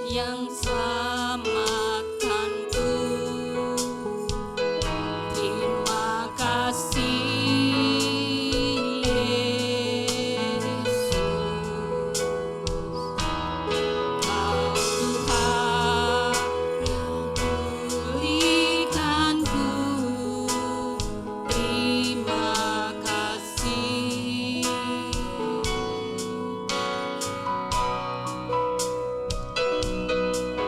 yang selamatkanku. Terima kasih Yesus, Kau Tuhan yang pulihkanku. Terima kasih.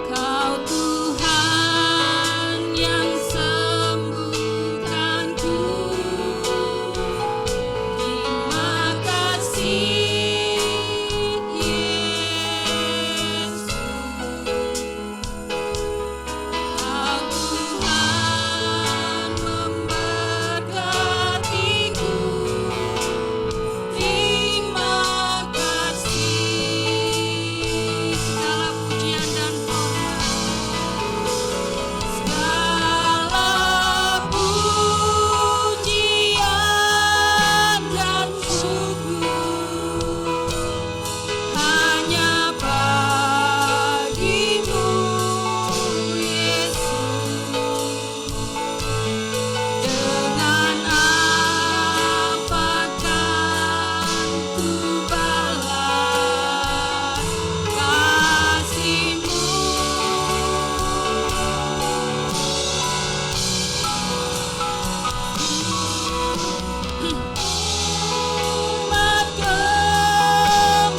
Kau Tuhan yang sembuhkanku. Terima kasih Yesus, Kau Tuhan memberkatiku. Terima kasih. Segala pujian dan hanya bagimu Yesus. Dengan apakah ku balas kasih-Mu? Umat kemuliaan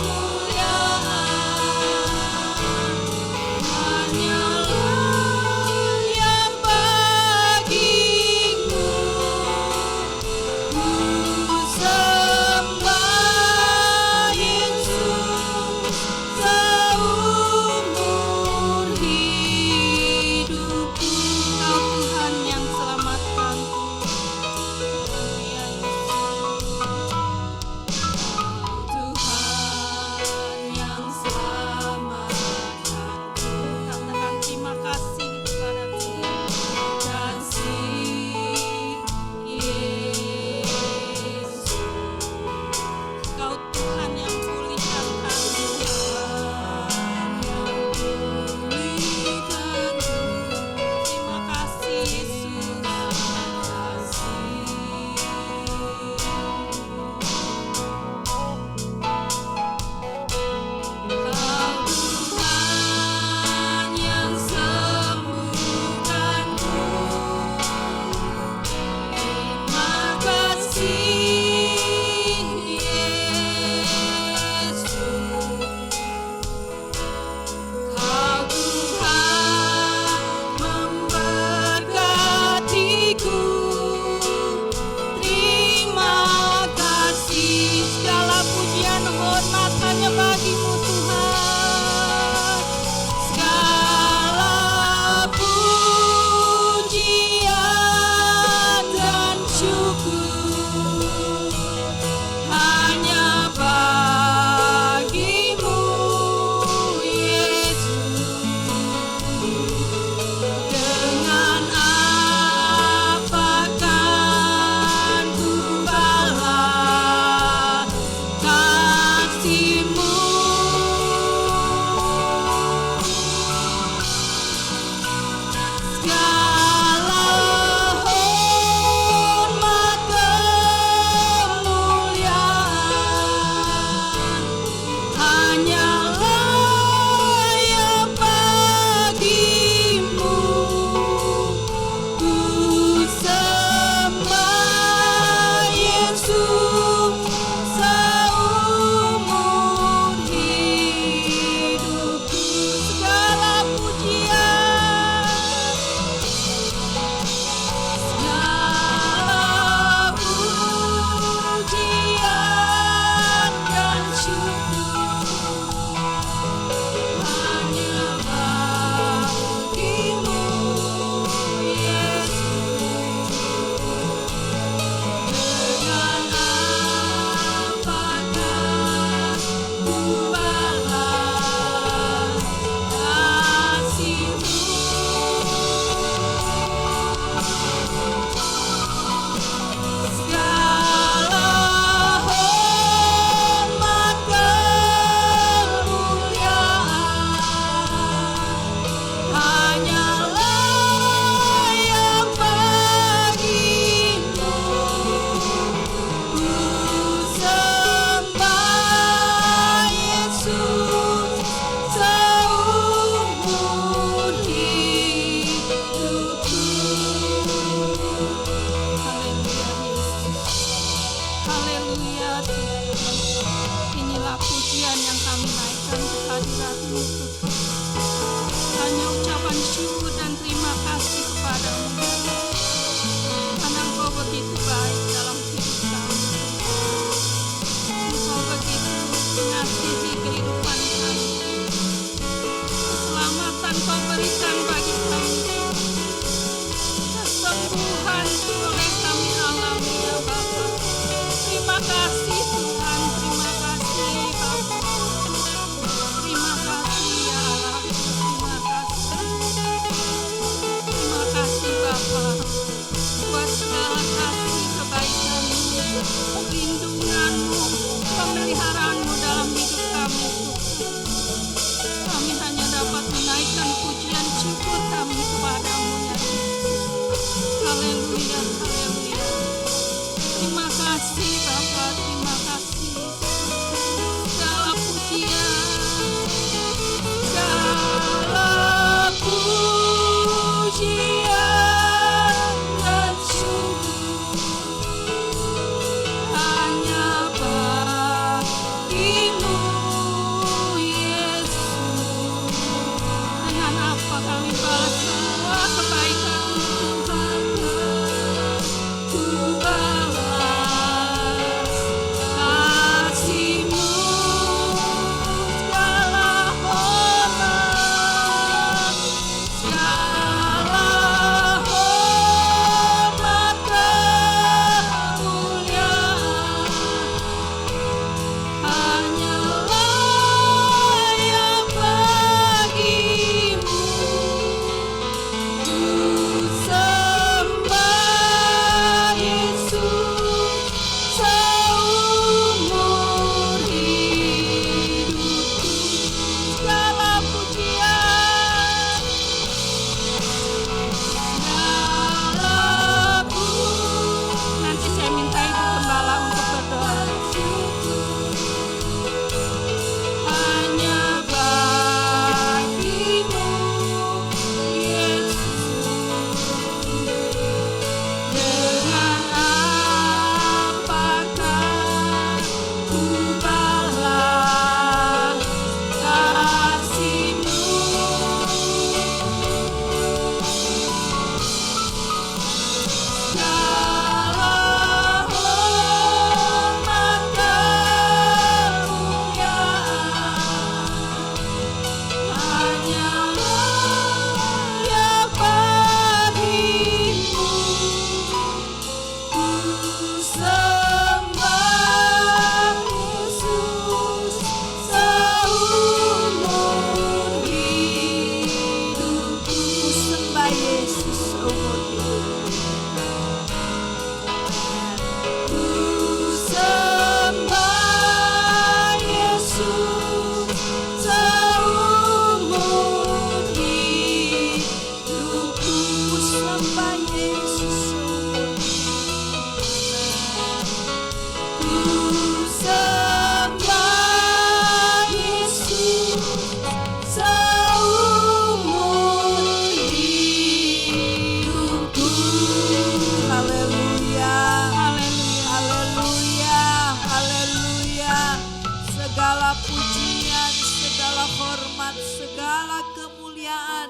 hanyalah yang bagimu. Ku sembah Yesus seumur hidupku. Kau Tuhan yang selamatkanku. Haleluya Tuhan yang selamatkanku. Katakan terima kasih kepada Tuhan. Kasih Yesus, Kau Tuhan yang pulihkan kami. Tuhan yang pulihkanku. Terima kasih Yesus. Kau Tuhan yang sembuhkanku. Terima kasih Yesus, Kau Tuhan memberkatiku. Terima kasih. Segala pujian hormat hanya bagimu Tuhan. Segala pujian dan syukur hanya bagimu Yesus. Dengan apakah ku balas kasih-Mu? kehadirat-Mu Tuhan. Hanya ucapan syukur dan terima kasih kepada-Mu, karena Engkau begitu baik dalam hidup kami. Engkau begitu mengasihi kehidupan kami. Keselamatan Kau berikan bagi kami. Kesembuhan boleh kami alami ya Bapa. Terima kasih Tuhan, terima kasih Bapa. Terima kasih ya Allah, terima kasih. Terima kasih Bapa buat segala kasih kebaikan-Mu, perlindungan-Mu, pemeliharaanmu dalam hidup kami Tuhan. Kami hanya dapat menaikkan pujian syukur kami kepada-Mu ya Yesus. Haleluya, haleluya. Terima kasih Bapa, terima kasih. Segala pujian, segala pujian dan syukur hanya bagi-Mu Yesus. Dengan apa kami balas semua kebaikan-Mu Tuhan? Ku balas kasih-Mu, segala hormat, segala hormat kemuliaan hanyalah yang bagi-Mu. Ku sembah Yesus seumur hidupku. Segala pujian, segala nanti saya minta Ibu Gembala untuk berdoa. Hanya bagi-Mu Yesus. Dengan apakah ku balas kasih-Mu? Segala hormat kemuliaan hanyalah yang bagi-Mu. Ku sembah Yesus seumur hidupku. Ku sembah Yesus seumur hidupku. Ku sembah Yesus seumur hidupku. Ku sembah Yesus seumur hidupku. Ku sembah Yesus seumur hidupku. Haleluya, haleluya, haleluya. Segala pujian, segala hormat, segala kemuliaan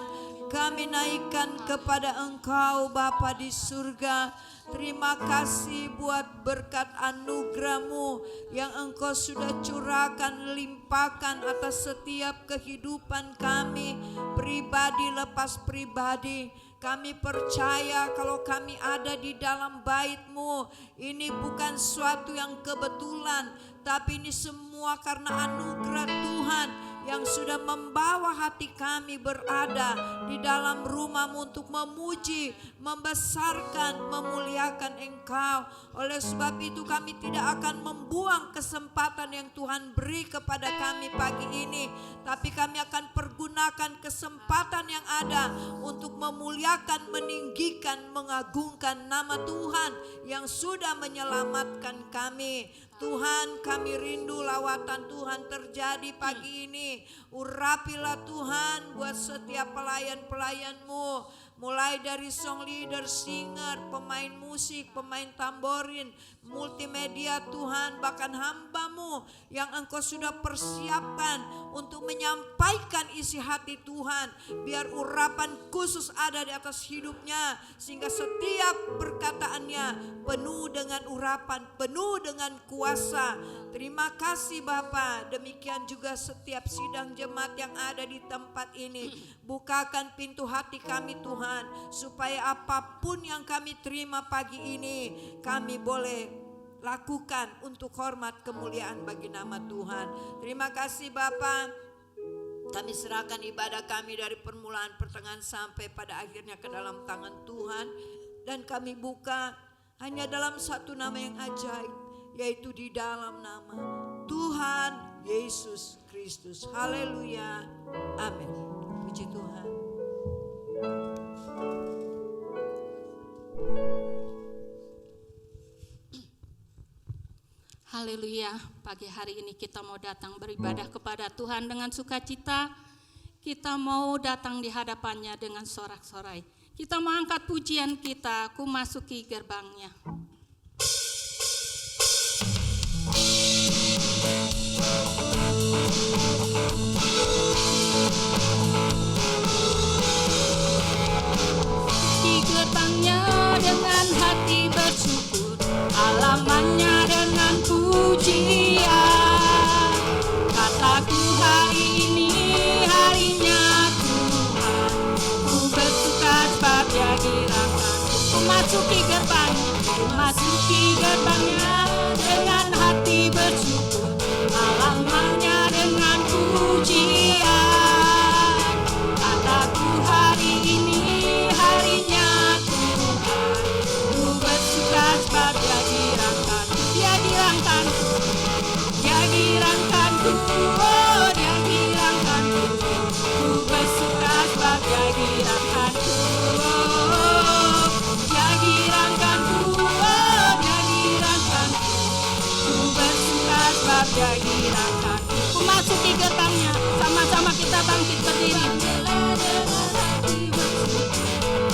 kami naikkan kepada Engkau Bapa di surga. Terima kasih buat berkat anugerah-Mu yang Engkau sudah curahkan, limpahkan atas setiap kehidupan kami, pribadi lepas pribadi. Kami percaya kalau kami ada di dalam bait-Mu, ini bukan suatu yang kebetulan, tapi ini semua karena anugerah Tuhan yang sudah membawa hati kami berada di dalam rumah-Mu untuk memuji, membesarkan, memuliakan Engkau. Oleh sebab itu kami tidak akan membuang kesempatan yang Tuhan beri kepada kami pagi ini, tapi kami akan pergunakan kesempatan yang ada untuk memuliakan, meninggikan, mengagungkan nama Tuhan yang sudah menyelamatkan kami. Tuhan, kami rindu lawatan Tuhan terjadi pagi ini. Urapilah Tuhan buat setiap pelayan-pelayan-Mu. mulai dari song leader, singer, pemain musik, pemain tamborin, multimedia Tuhan, bahkan hamba-Mu yang Engkau sudah persiapkan untuk menyampaikan isi hati Tuhan. Biar urapan khusus ada di atas hidupnya, sehingga setiap perkataannya penuh dengan urapan, penuh dengan kuasa. Terima kasih Bapa. Demikian juga setiap sidang jemaat yang ada di tempat ini. Bukakan pintu hati kami Tuhan, supaya apapun yang kami terima pagi ini, kami boleh lakukan untuk hormat kemuliaan bagi nama Tuhan. Terima kasih Bapa. Kami serahkan ibadah kami dari permulaan, pertengahan sampai pada akhirnya ke dalam tangan Tuhan. Dan kami buka hanya dalam satu nama yang ajaib, yaitu di dalam nama Tuhan Yesus Kristus. Haleluya. Amin. Puji Tuhan. Haleluya. Pagi hari ini kita mau datang beribadah kepada Tuhan dengan sukacita. Kita mau datang di hadapannya dengan sorak-sorai. Kita mau angkat pujian kita, ku masuki gerbangnya. Di gerbangnya dengan hati bersyukur, halamannya dengan pujian. Kataku hari ini harinya Tuhan, ku bersuka sebab Dia dirahkan. Ku masuki gerbangnya dengan hati bersyukur, halamannya dengan pujian. Kataku hari ini harinya Tuhan, ku bersuka sebab Dia dirahkan. Dia dirahkanku, Dia dirahkanku, oh Dia dirahkanku. Ku bersuka sebab Dia dirahkanku, oh Dia dirahkanku, oh Dia dirahkanku. Ku bersuka sebab Dia dirahkanku. Ku masuki gerbangnya, sama-sama kita bangkit berdiri.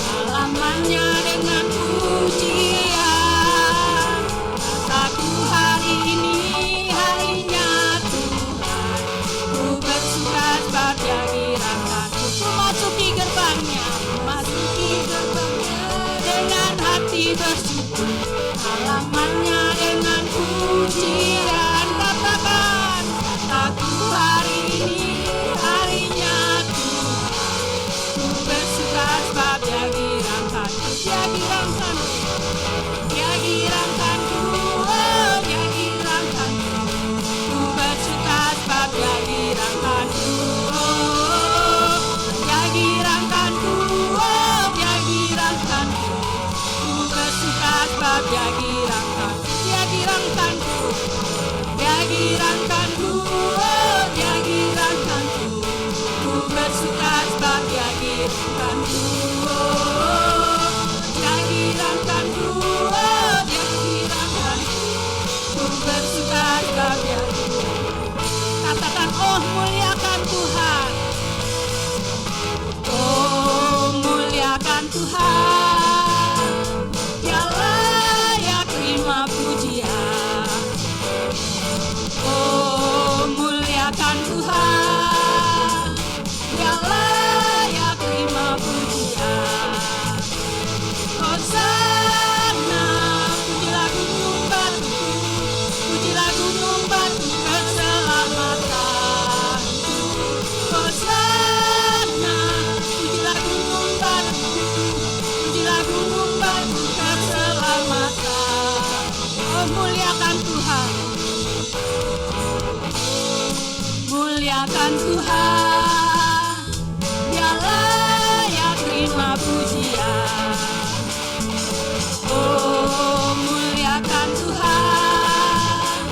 Halamannya dengan pujian. Kataku hari ini harinya Tuhan, ku bersuka sebab Dia dirahkanku. Ku masuki gerbangnya dengan hati bersyukur, halamannya dengan pujian. Katakan, kataku hari ini harinya Tuhan, ku bersuka sebab Dia dirahkanku. Dia dirahkanku, Dia dirahkanku, oh Dia dirahkanku. Ku bersuka sebab Dia dirahkanku, oh Dia dirahkanku, oh Dia dirahkanku. Ku bersuka sebab Dia dirahkanku. Dia dirahkanku, Dia dirahkanku, oh Dia dirahkanku. Ku bersuka sebab Dia dirahkanku, oh Dia dirahkanku, oh Dia dirahkanku. Ku bersuka sebab Dia dirahkanku. Katakan, oh muliakan Tuhan, oh muliakan Tuhan. Dia layak terima pujian. Oh muliakan Tuhan, Dia layak terima pujian. Hosana, pujilah gunung batu, pujilah gunung batu keselamatan. Hosana, pujilah gunung batu, pujilah gunung batu keselamatan. Oh muliakan Tuhan, muliakan Tuhan. Dia layak terima pujian. Oh muliakan Tuhan,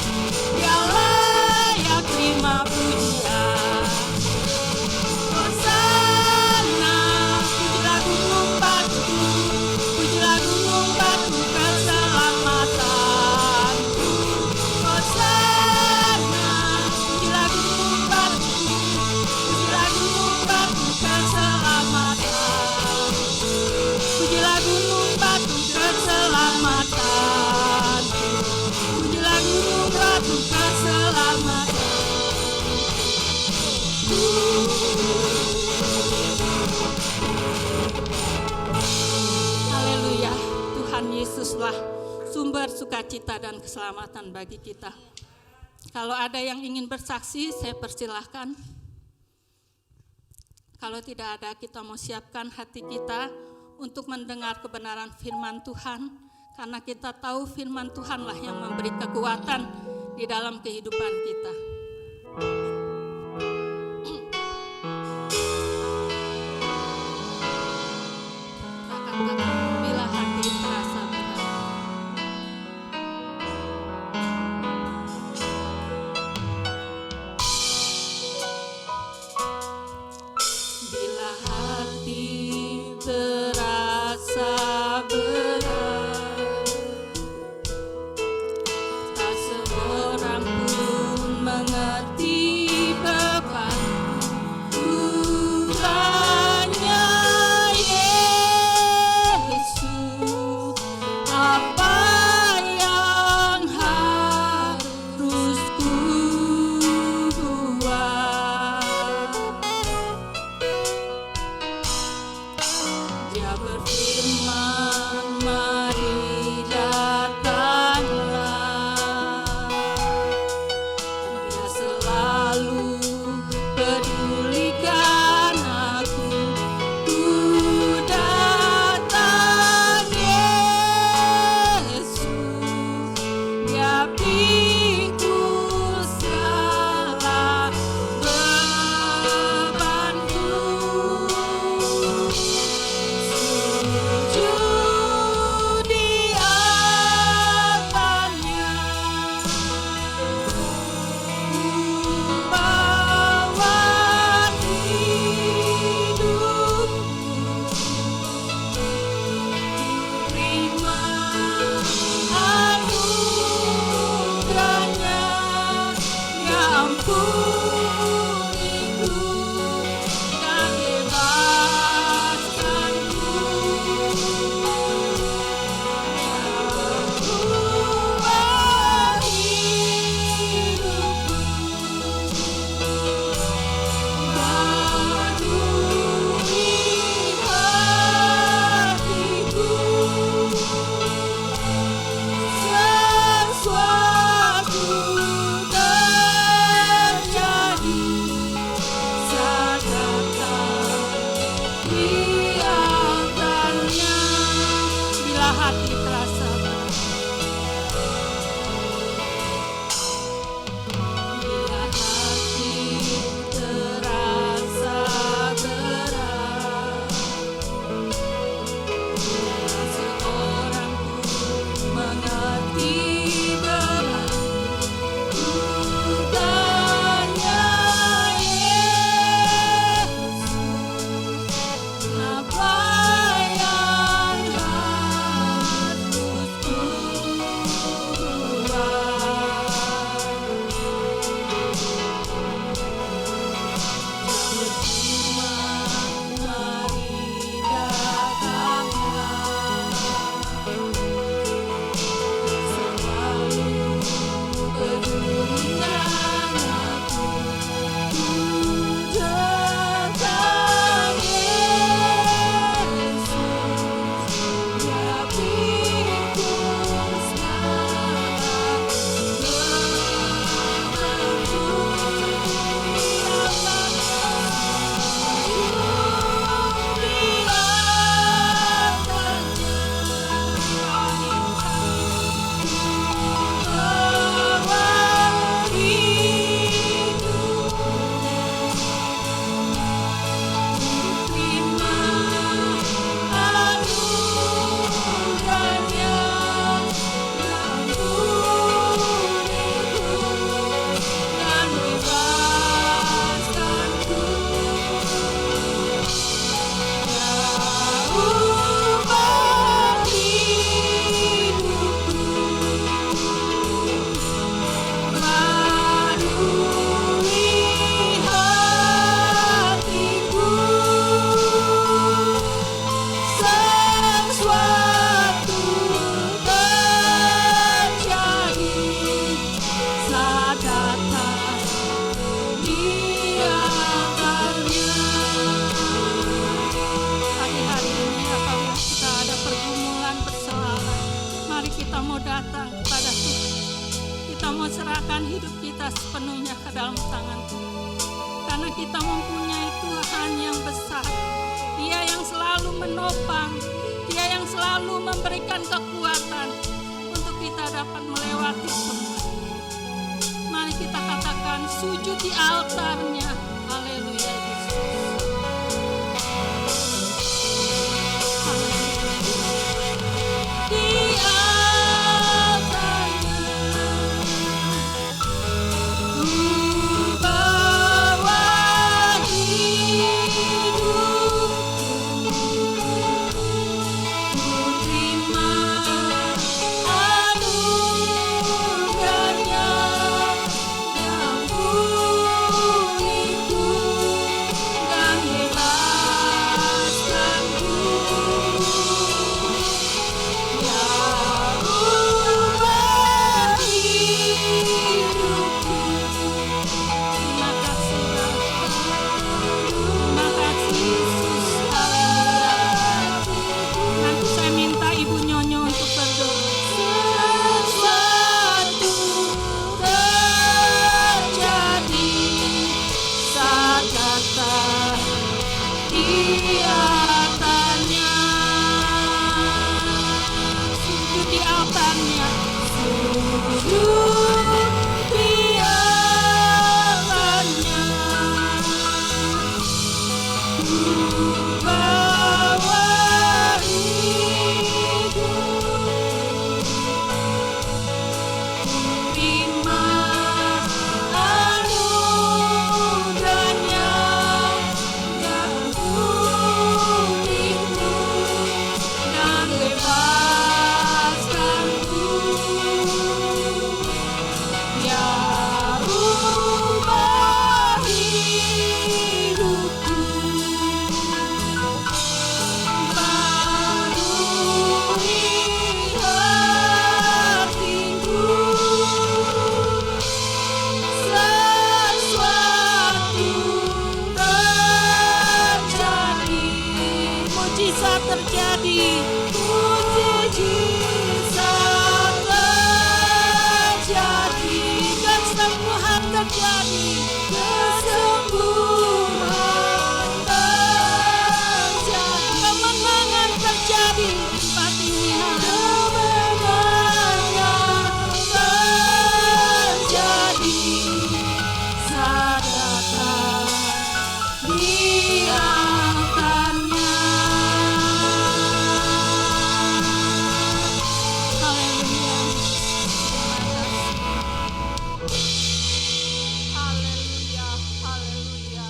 Dia layak terima pujian. Hosana, pujilah gunung batu, pujilah gunung batu keselamatan. Hosana, pujilah gunung batu, sukacita dan keselamatan bagi kita. Kalau ada yang ingin bersaksi, saya persilahkan. Kalau tidak ada, kita mau siapkan hati kita untuk mendengar kebenaran firman Tuhan, karena kita tahu firman Tuhanlah yang memberi kekuatan di dalam kehidupan kita. Katakan, bila hati terasa berat, bila hati terasa berat, tak seorang pun mengerti beban kurangnya Yesus. Apa yang harus ku buat? Dia berfirman, mari datanglah. Dia selalu pedulikan aku. Ku datang Yesus, dia pikul segala bebanku. Sujud di altarnya, membawa hidupku. Terima anugerahnya, ya ampuniku dan bebaskanku. Ubah hidupku, badui hatiku. Sesuatu terjadi dalam tangan Tuhan. Karena kita mempunyai Tuhan yang besar. Dia yang selalu menopang, Dia yang selalu memberikan kekuatan untuk kita dapat melewati semua. Mari kita katakan sujud di altarnya. Haleluya Yesus. Di altarnya ku bawa hidupku, ku terima anugerahnya yang pulihku dan bebaskanku. Ya ubah hidupku. Terima kasih Bapa. Terima kasih Yesus. Haleluya. Nanti saya minta Ibu Nyonyo untuk berdoa. Sesuatu terjadi saat datang di altarnya. Sujud di altarnya. Sujud di altarnya. Ku bawa hidupku, terima anugerahnya yang pulihku dan bebaskanku. Ya ubah hidupku, barui hatiku. Sesuatu terjadi, mujizat terjadi, mujizat terjadi, kesembuhan terjadi, kesembuhan terjadi, kemenangan terjadi, kemenangan terjadi saat datang di altarnya. Haleluya. Haleluya, haleluya.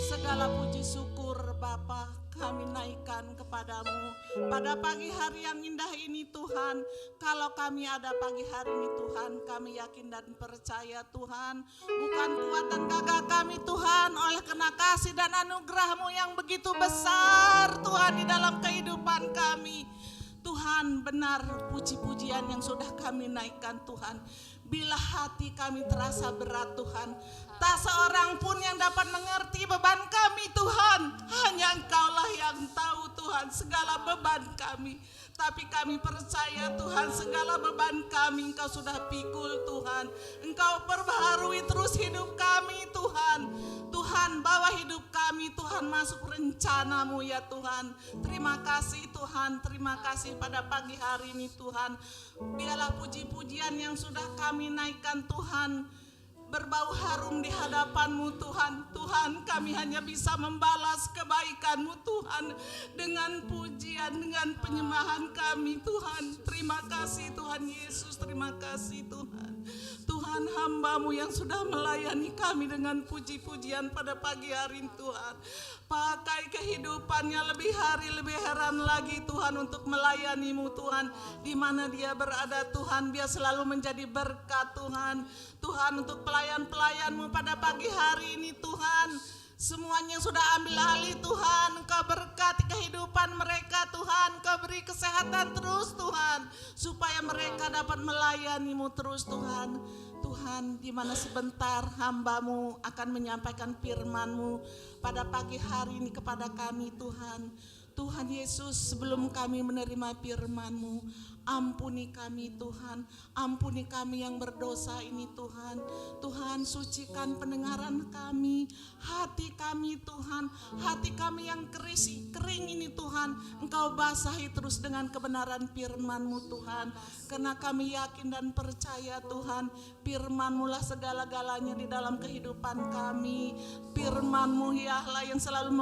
Segala puji syukur Bapa kami naikkan kepadamu pada pagi hari yang indah ini Tuhan. Kalau kami ada pagi hari ini Tuhan, kami yakin dan percaya Tuhan, bukan kuat dan gagah kami Tuhan, oleh karena kasih dan anugerah-Mu yang begitu besar Tuhan di dalam kehidupan kami. Tuhan, benar puji-pujian yang sudah kami naikkan Tuhan. Bila hati kami terasa berat Tuhan, tak seorang pun yang dapat mengerti beban kami Tuhan. Hanya Engkaulah yang tahu Tuhan segala beban kami. Tapi kami percaya Tuhan, segala beban kami Engkau sudah pikul Tuhan. Engkau perbaharui terus hidup kami Tuhan. Tuhan, bawa hidup kami Tuhan masuk rencana-Mu ya Tuhan. Terima kasih Tuhan, terima kasih pada pagi hari ini Tuhan. Biarlah puji-pujian yang sudah kami naikkan Tuhan berbau harum di hadapan-Mu Tuhan. Tuhan, kami hanya bisa membalas kebaikan-Mu Tuhan dengan pujian, dengan penyembahan kami Tuhan. Terima kasih Tuhan Yesus, terima kasih Tuhan. Tuhan, hamba-Mu yang sudah melayani kami dengan puji-pujian pada pagi hari ini Tuhan. Pakai kehidupannya lebih hari lebih heran lagi Tuhan untuk melayani-Mu Tuhan. Di mana dia berada Tuhan, biar selalu menjadi berkat Tuhan. Tuhan, untuk pelayan-pelayan-Mu pada pagi hari ini Tuhan, semuanya sudah ambil alih Tuhan. Engkau berkati kehidupan mereka Tuhan. Engkau beri kesehatan terus Tuhan, supaya mereka dapat melayani-Mu terus Tuhan. Tuhan, di mana sebentar hamba-Mu akan menyampaikan firman-Mu pada pagi hari ini kepada kami Tuhan. Tuhan Yesus, sebelum kami menerima firman-Mu, ampuni kami Tuhan, ampuni kami yang berdosa ini Tuhan. Tuhan, sucikan pendengaran kami, hati kami Tuhan, hati kami yang kering ini Tuhan, Engkau basahi terus dengan kebenaran firman-Mu Tuhan. Karena kami yakin dan percaya Tuhan, firman-Mu lah segala-galanya di dalam kehidupan kami. Firman-Mu ya Allah yang selalu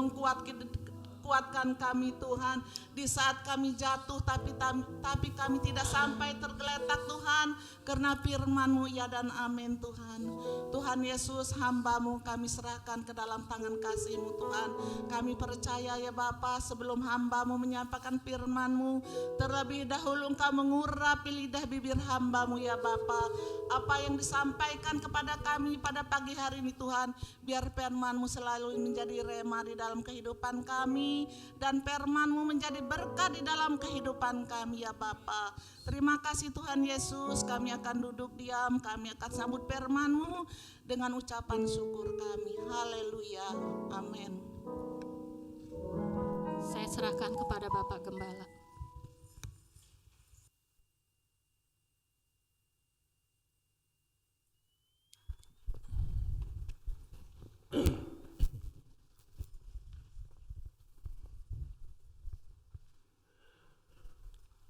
kuatkan kami Tuhan di saat kami jatuh, tapi kami tidak sampai tergeletak Tuhan, karena firman-Mu ya dan amin Tuhan. Tuhan Yesus, hamba-Mu kami serahkan ke dalam tangan kasih-Mu Tuhan. Kami percaya ya Bapa, sebelum hamba-Mu menyampaikan firman-Mu, terlebih dahulu Engkau mengurapi lidah bibir hamba-Mu ya Bapa. Apa yang disampaikan kepada kami pada pagi hari ini Tuhan, biar firman-Mu selalu menjadi rema di dalam kehidupan kami, dan firman-Mu menjadi berkat di dalam kehidupan kami ya Bapa. Terima kasih Tuhan Yesus, kami akan duduk diam, kami akan sambut firman-Mu dengan ucapan syukur kami. Haleluya, amin. Saya serahkan kepada Bapak Gembala.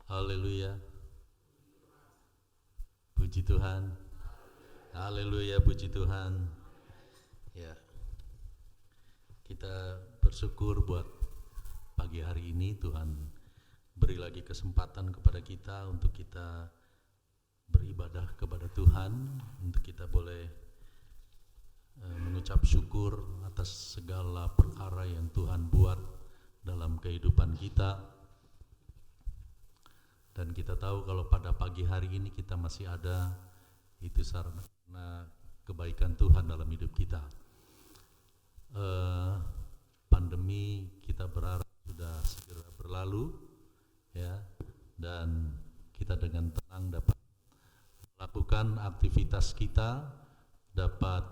Haleluya, puji Tuhan. Haleluya, puji Tuhan. Ya, kita bersyukur buat pagi hari ini. Tuhan beri lagi kesempatan kepada kita untuk kita beribadah kepada Tuhan, untuk kita boleh mengucap syukur atas segala perkara yang Tuhan buat dalam kehidupan kita. Dan kita tahu kalau pada pagi hari ini kita masih ada, itu karena kebaikan Tuhan dalam hidup kita. Pandemi kita berharap sudah segera berlalu, ya, dan kita dengan tenang dapat melakukan aktivitas kita, dapat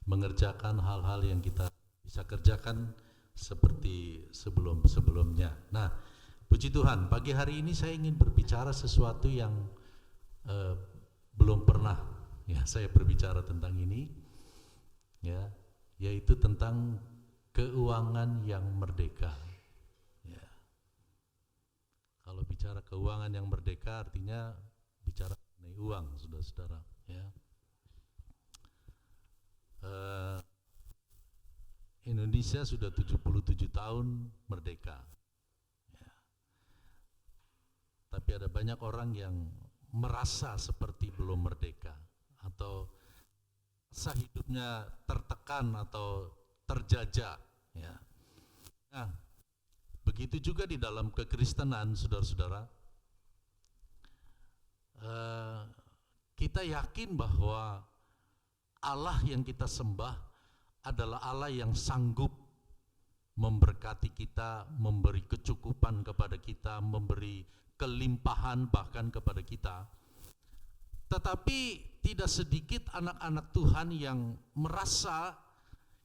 mengerjakan hal-hal yang kita bisa kerjakan seperti sebelum-sebelumnya. Nah, puji Tuhan, pagi hari ini saya ingin berbicara sesuatu yang belum pernah ya saya berbicara tentang ini, ya, yaitu tentang keuangan yang merdeka. Ya. Kalau bicara keuangan yang merdeka artinya bicara mengenai uang, saudara-saudara. Ya. Indonesia sudah 77 tahun merdeka. Tapi ada banyak orang yang merasa seperti belum merdeka, atau rasa hidupnya tertekan atau terjajah. Ya. Nah, begitu juga di dalam kekristenan, saudara-saudara. Kita yakin bahwa Allah yang kita sembah adalah Allah yang sanggup memberkati kita, memberi kecukupan kepada kita, memberi kelimpahan bahkan kepada kita. Tetapi tidak sedikit anak-anak Tuhan yang merasa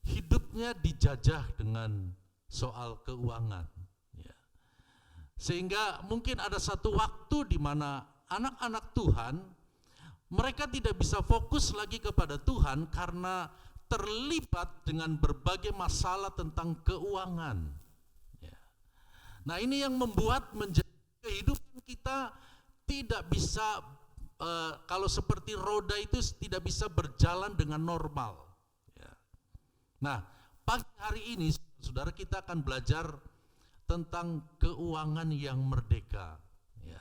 hidupnya dijajah dengan soal keuangan. Ya. Sehingga mungkin ada satu waktu di mana anak-anak Tuhan, mereka tidak bisa fokus lagi kepada Tuhan karena terlibat dengan berbagai masalah tentang keuangan. Ya. Nah, ini yang membuat kehidupan kita tidak bisa, kalau seperti roda itu tidak bisa berjalan dengan normal. Ya. Nah, pagi hari ini saudara kita akan belajar tentang keuangan yang merdeka. Ya.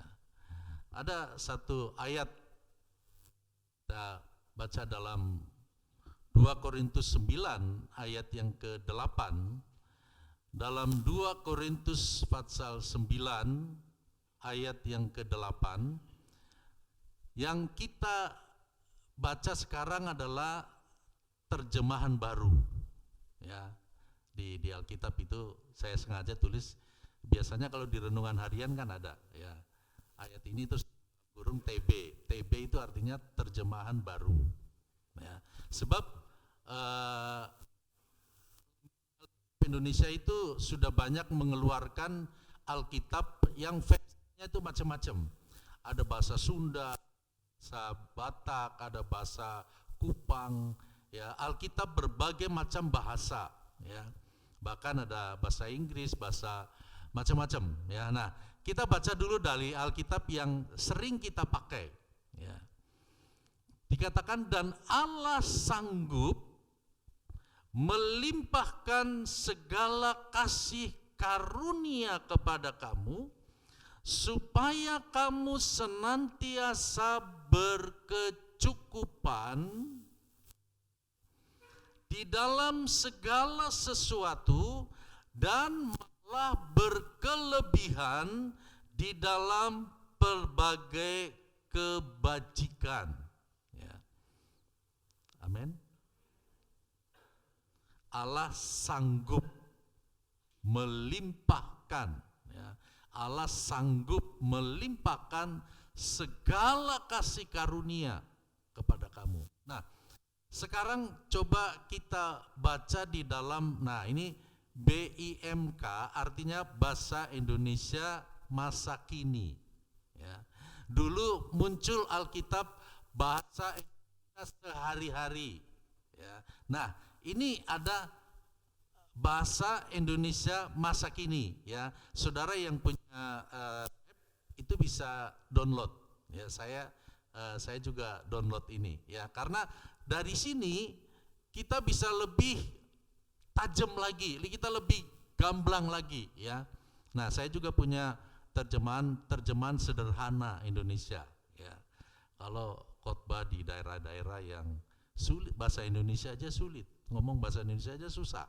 Ada satu ayat kita baca dalam 2 Korintus 9 ayat yang ke-8. Dalam 2 Korintus pasal 9 ayat yang ke-8, yang kita baca sekarang adalah terjemahan baru. Ya, di Alkitab itu saya sengaja tulis, biasanya kalau di renungan harian kan ada ya ayat ini terus kurung TB. TB itu artinya terjemahan baru. Ya, sebab Indonesia itu sudah banyak mengeluarkan Alkitab yang versinya itu macam-macam. Ada bahasa Sunda, bahasa Batak, ada bahasa Kupang, ya. Alkitab berbagai macam bahasa, ya. Bahkan ada bahasa Inggris, bahasa macam-macam, ya. Nah, kita baca dulu dari Alkitab yang sering kita pakai, ya. Dikatakan, dan Allah sanggup melimpahkan segala kasih karunia kepada kamu, supaya kamu senantiasa berkecukupan di dalam segala sesuatu dan malah berkelebihan di dalam berbagai kebajikan. Ya. Amin. Allah sanggup melimpahkan, ya. Allah sanggup melimpahkan segala kasih karunia kepada kamu. Nah, sekarang coba kita baca di dalam, nah ini BIMK artinya Bahasa Indonesia Masa Kini, ya. Dulu muncul Alkitab Bahasa Indonesia Sehari-hari, ya. Nah, ini ada Bahasa Indonesia Masa Kini, ya. Saudara yang punya itu bisa download, ya. Saya juga download ini, ya. Karena dari sini kita bisa lebih tajam lagi, kita lebih gamblang lagi, ya. Nah, saya juga punya terjemahan sederhana Indonesia, ya. Kalau khotbah di daerah-daerah yang sulit, bahasa Indonesia aja sulit, ngomong bahasa Indonesia aja susah,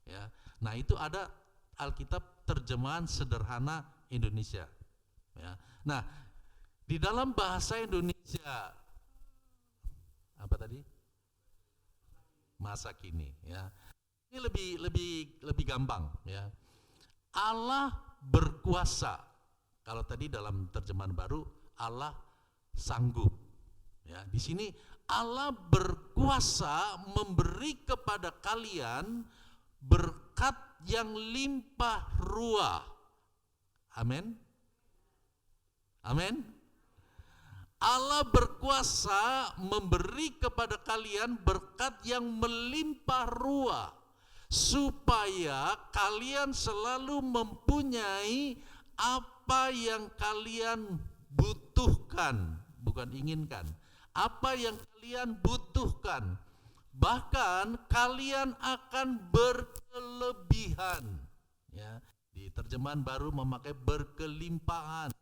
ya. Nah, itu ada Alkitab terjemahan sederhana Indonesia, ya. Nah, di dalam bahasa Indonesia apa tadi? Masa Kini, ya. Ini lebih gampang, ya. Allah berkuasa. Kalau tadi dalam terjemahan baru Allah sanggup, ya. Di sini Allah berkuasa memberi kepada kalian berkat yang limpah ruah. Amin. Amin. Allah berkuasa memberi kepada kalian berkat yang melimpah ruah, supaya kalian selalu mempunyai apa yang kalian butuhkan, bukan inginkan. Apa yang kalian butuhkan, bahkan kalian akan berkelebihan, ya. Di terjemahan baru memakai berkelimpahan,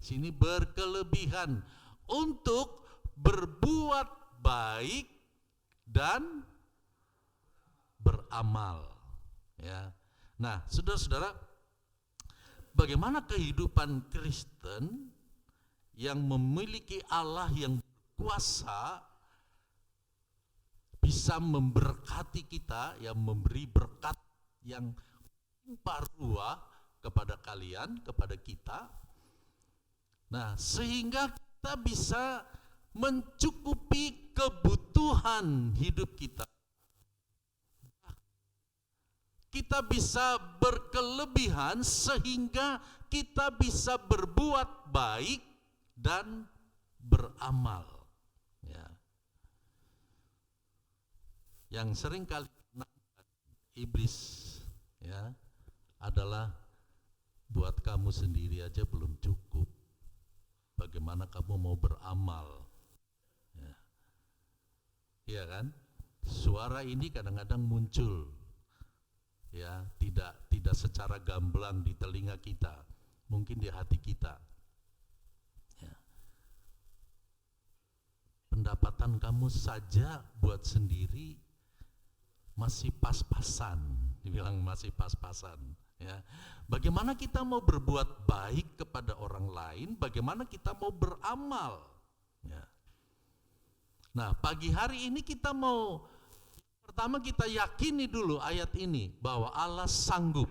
sini berkelebihan untuk berbuat baik dan beramal, ya. Nah, saudara-saudara, bagaimana kehidupan Kristen yang memiliki Allah yang berkuasa bisa memberkati kita, yang memberi berkat yang limpah ruah kepada kalian, kepada kita. Nah, sehingga kita bisa mencukupi kebutuhan hidup kita. Kita bisa berkelebihan sehingga kita bisa berbuat baik dan beramal, ya. Yang sering kali iblis, ya, adalah buat kamu sendiri aja belum cukup, bagaimana kamu mau beramal, ya. Iya kan? Suara ini kadang-kadang muncul, ya, tidak secara gamblang di telinga kita, mungkin di hati kita. Pendapatan kamu saja buat sendiri masih pas-pasan, dibilang masih pas-pasan, ya. Bagaimana kita mau berbuat baik kepada orang lain, bagaimana kita mau beramal, ya. Nah, pagi hari ini kita mau, pertama kita yakini dulu ayat ini bahwa Allah sanggup,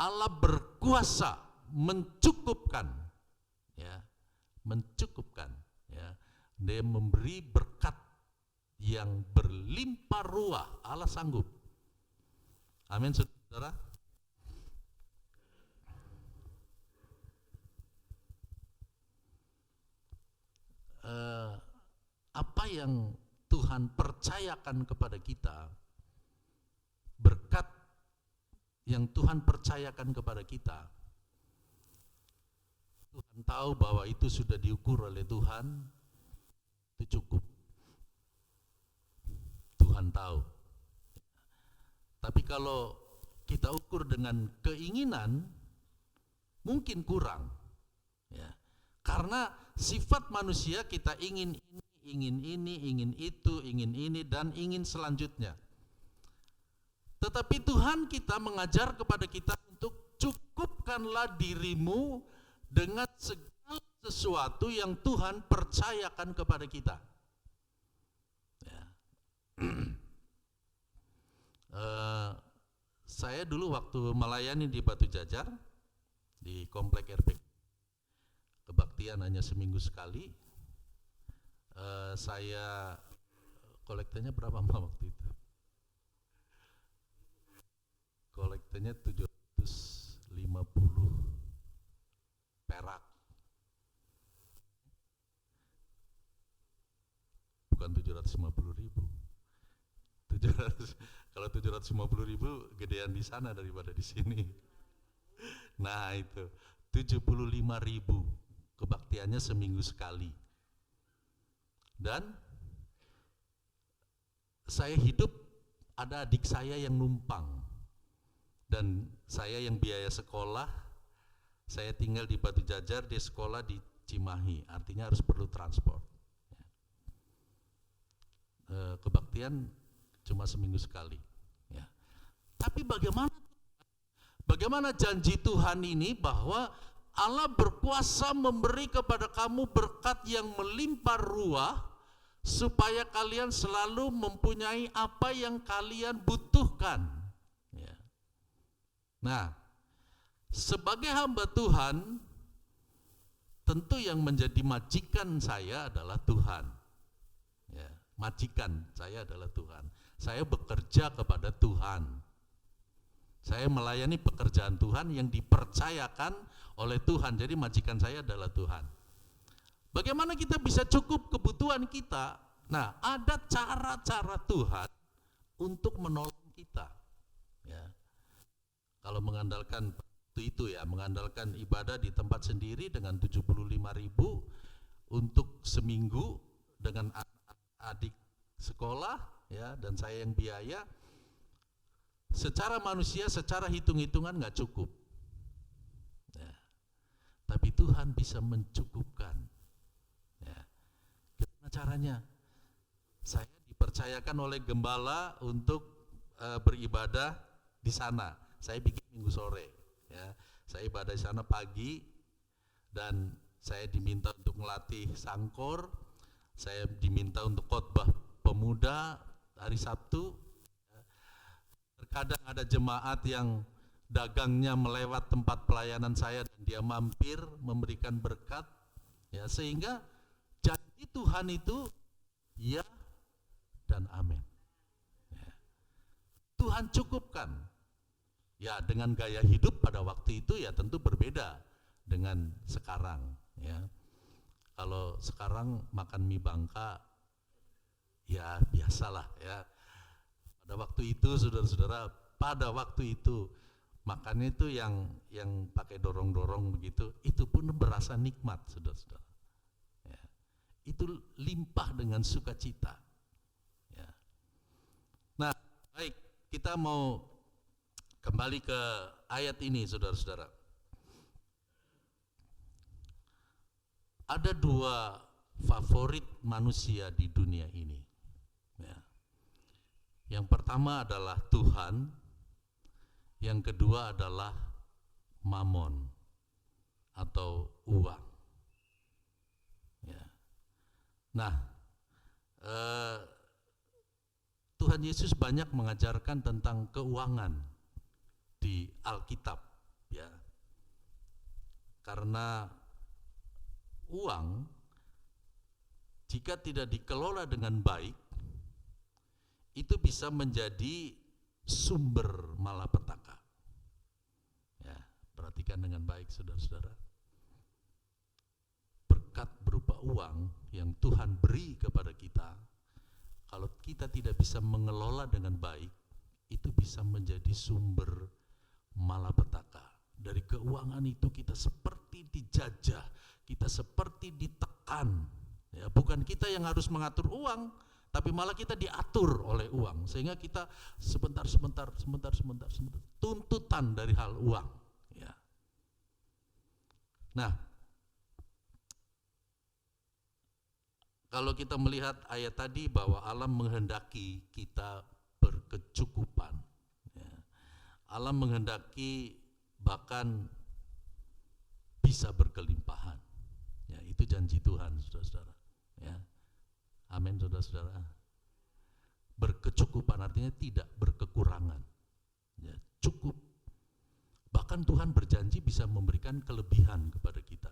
Allah berkuasa mencukupkan, ya, mencukupkan, ya. Dia memberi berkat yang berlimpah ruah, Allah sanggup, Amin, saudara. Apa yang Tuhan percayakan kepada kita, berkat yang Tuhan percayakan kepada kita, Tuhan tahu bahwa itu sudah diukur oleh Tuhan, itu cukup. Tuhan tahu. Tapi kalau kita ukur dengan keinginan, mungkin kurang. Ya. Karena sifat manusia kita ingin ini, ingin itu, ingin ini, dan ingin selanjutnya. Tetapi Tuhan kita mengajar kepada kita untuk cukupkanlah dirimu dengan segala sesuatu yang Tuhan percayakan kepada kita. Ya. Saya dulu waktu melayani di Batu Jajar, di Komplek RP, kebaktian hanya seminggu sekali. Saya kolektanya berapa Mbak waktu itu? Kolektanya 750 perak. Bukan 750.000. 700, kalau 750.000 gedean di sana daripada di sini. Nah itu 75.000 kebaktiannya seminggu sekali. Dan saya hidup, ada adik saya yang numpang, dan saya yang biaya sekolah. Saya tinggal di Batu Jajar, dia sekolah di Cimahi, artinya harus perlu transport. Kebaktian cuma seminggu sekali. Ya. Tapi bagaimana janji Tuhan ini bahwa Allah berkuasa memberi kepada kamu berkat yang melimpah ruah, supaya kalian selalu mempunyai apa yang kalian butuhkan. Ya. Nah, sebagai hamba Tuhan, tentu yang menjadi majikan saya adalah Tuhan. Ya, majikan saya adalah Tuhan. Saya bekerja kepada Tuhan. Saya melayani pekerjaan Tuhan yang dipercayakan oleh Tuhan. Jadi majikan saya adalah Tuhan. Bagaimana kita bisa cukup kebutuhan kita? Nah, ada cara-cara Tuhan untuk menolong kita. Ya. Kalau mengandalkan itu ya, mengandalkan ibadah di tempat sendiri dengan 75.000 untuk seminggu dengan adik sekolah ya, dan saya yang biaya. Secara manusia, secara hitung-hitungan nggak cukup. Ya. Tapi Tuhan bisa mencukupkan. Ya. Gimana caranya? Saya dipercayakan oleh gembala untuk beribadah di sana. Saya bikin minggu sore. Ya. Saya ibadah di sana pagi, dan saya diminta untuk melatih sangkor. Saya diminta untuk khotbah pemuda hari Sabtu. Terkadang ada jemaat yang dagangnya melewat tempat pelayanan saya dan dia mampir memberikan berkat, ya, sehingga janji Tuhan itu ya dan amin. Ya. Tuhan cukupkan. Ya, dengan gaya hidup pada waktu itu ya tentu berbeda dengan sekarang. Ya. Kalau sekarang makan mie Bangka, ya biasalah ya. Pada waktu itu saudara-saudara, pada waktu itu makannya itu yang pakai dorong-dorong begitu, itu pun berasa nikmat saudara-saudara. Ya. Itu limpah dengan sukacita. Ya. Nah, baik, kita mau kembali ke ayat ini saudara-saudara. Ada dua favorit manusia di dunia ini. Ya. Yang pertama adalah Tuhan, yang kedua adalah mamon atau uang. Ya. Nah, Tuhan Yesus banyak mengajarkan tentang keuangan di Alkitab, ya. Karena uang jika tidak dikelola dengan baik, itu bisa menjadi sumber malapetaka. Ya, perhatikan dengan baik saudara-saudara. Berkat berupa uang yang Tuhan beri kepada kita, kalau kita tidak bisa mengelola dengan baik, itu bisa menjadi sumber malapetaka. Dari keuangan itu kita seperti dijajah, kita seperti ditekan. Ya, bukan kita yang harus mengatur uang, tapi malah kita diatur oleh uang, sehingga kita sebentar, tuntutan dari hal uang. Ya. Nah, kalau kita melihat ayat tadi bahwa Allah menghendaki kita berkecukupan, ya. Allah menghendaki bahkan bisa berkelimpahan. Ya, itu janji Tuhan, saudara-saudara. Ya. Amin, saudara-saudara. Berkecukupan artinya tidak berkekurangan. Ya, cukup. Bahkan Tuhan berjanji bisa memberikan kelebihan kepada kita.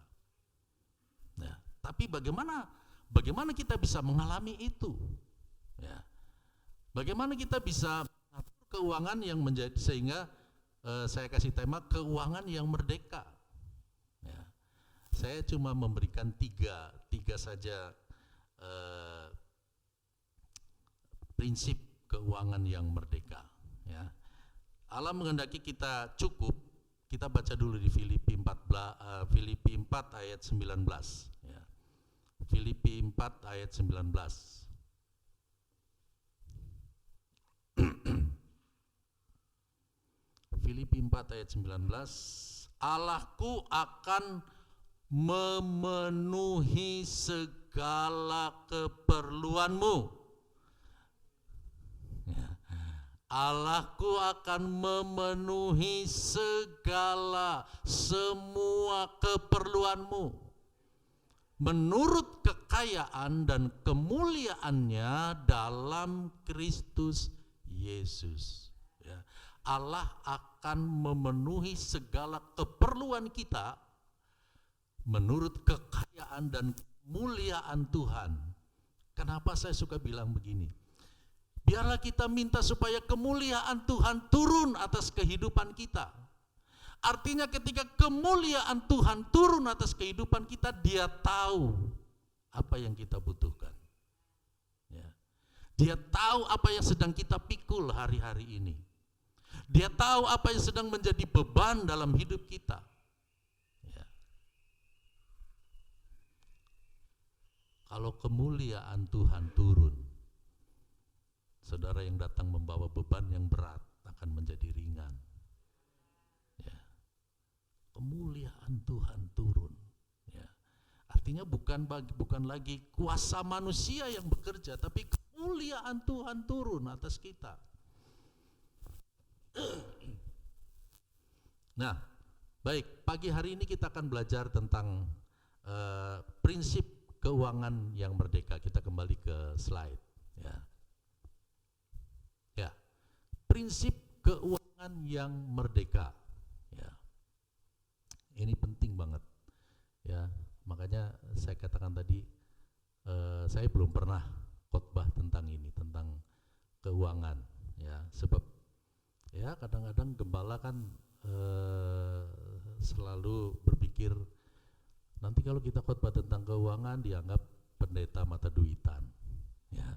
Nah, tapi bagaimana kita bisa mengalami itu? Ya. Bagaimana kita bisa mengatur keuangan yang menjadi, sehingga saya kasih tema keuangan yang merdeka. Ya. Saya cuma memberikan tiga saja prinsip keuangan yang merdeka. Ya. Allah menghendaki kita cukup. Kita baca dulu di Filipi 4 ayat 19. Ya. Filipi 4 ayat 19. Filipi 4 ayat 19. Allahku akan memenuhi segala keperluanmu. Ya. Allahku akan memenuhi semua keperluanmu menurut kekayaan dan kemuliaannya dalam Kristus Yesus. Ya. Allah akan memenuhi segala keperluan kita menurut kekayaan dan kemuliaan Tuhan. Kenapa saya suka bilang begini? Biarlah kita minta supaya kemuliaan Tuhan turun atas kehidupan kita. Artinya ketika kemuliaan Tuhan turun atas kehidupan kita, Dia tahu apa yang kita butuhkan. Ya. Dia tahu apa yang sedang kita pikul hari-hari ini. Dia tahu apa yang sedang menjadi beban dalam hidup kita. Ya. Kalau kemuliaan Tuhan turun, saudara yang datang membawa beban yang berat akan menjadi ringan. Ya. Kemuliaan Tuhan turun. Ya. Artinya bukan lagi kuasa manusia yang bekerja, tapi kemuliaan Tuhan turun atas kita. Nah, baik, pagi hari ini kita akan belajar tentang prinsip keuangan yang merdeka. Kita kembali ke slide. Ya. Ya, prinsip keuangan yang merdeka. Ya, ini penting banget. Ya, makanya saya katakan tadi, saya belum pernah khotbah tentang ini, tentang keuangan. Ya, sebab ya kadang-kadang gembala kan selalu berpikir nanti kalau kita khotbah tentang keuangan dianggap pendeta mata duitan. Ya.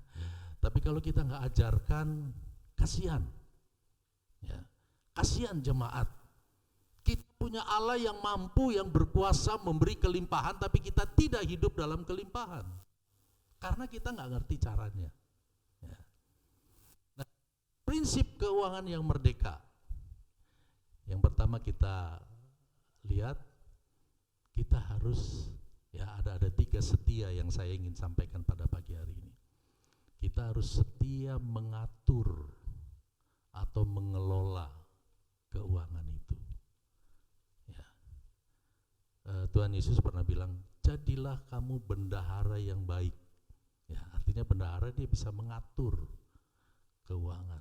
Tapi kalau kita nggak ajarkan, kasihan. Ya. Kasihan jemaat. Kita punya Allah yang mampu, yang berkuasa memberi kelimpahan, tapi kita tidak hidup dalam kelimpahan. Karena kita nggak ngerti caranya. Ya. Nah, prinsip keuangan yang merdeka. Yang pertama kita lihat, kita harus, ya ada 3 setia yang saya ingin sampaikan pada pagi hari ini. Kita harus setia mengatur atau mengelola keuangan itu. Ya. Tuhan Yesus pernah bilang, jadilah kamu bendahara yang baik. Ya, artinya bendahara dia bisa mengatur keuangan.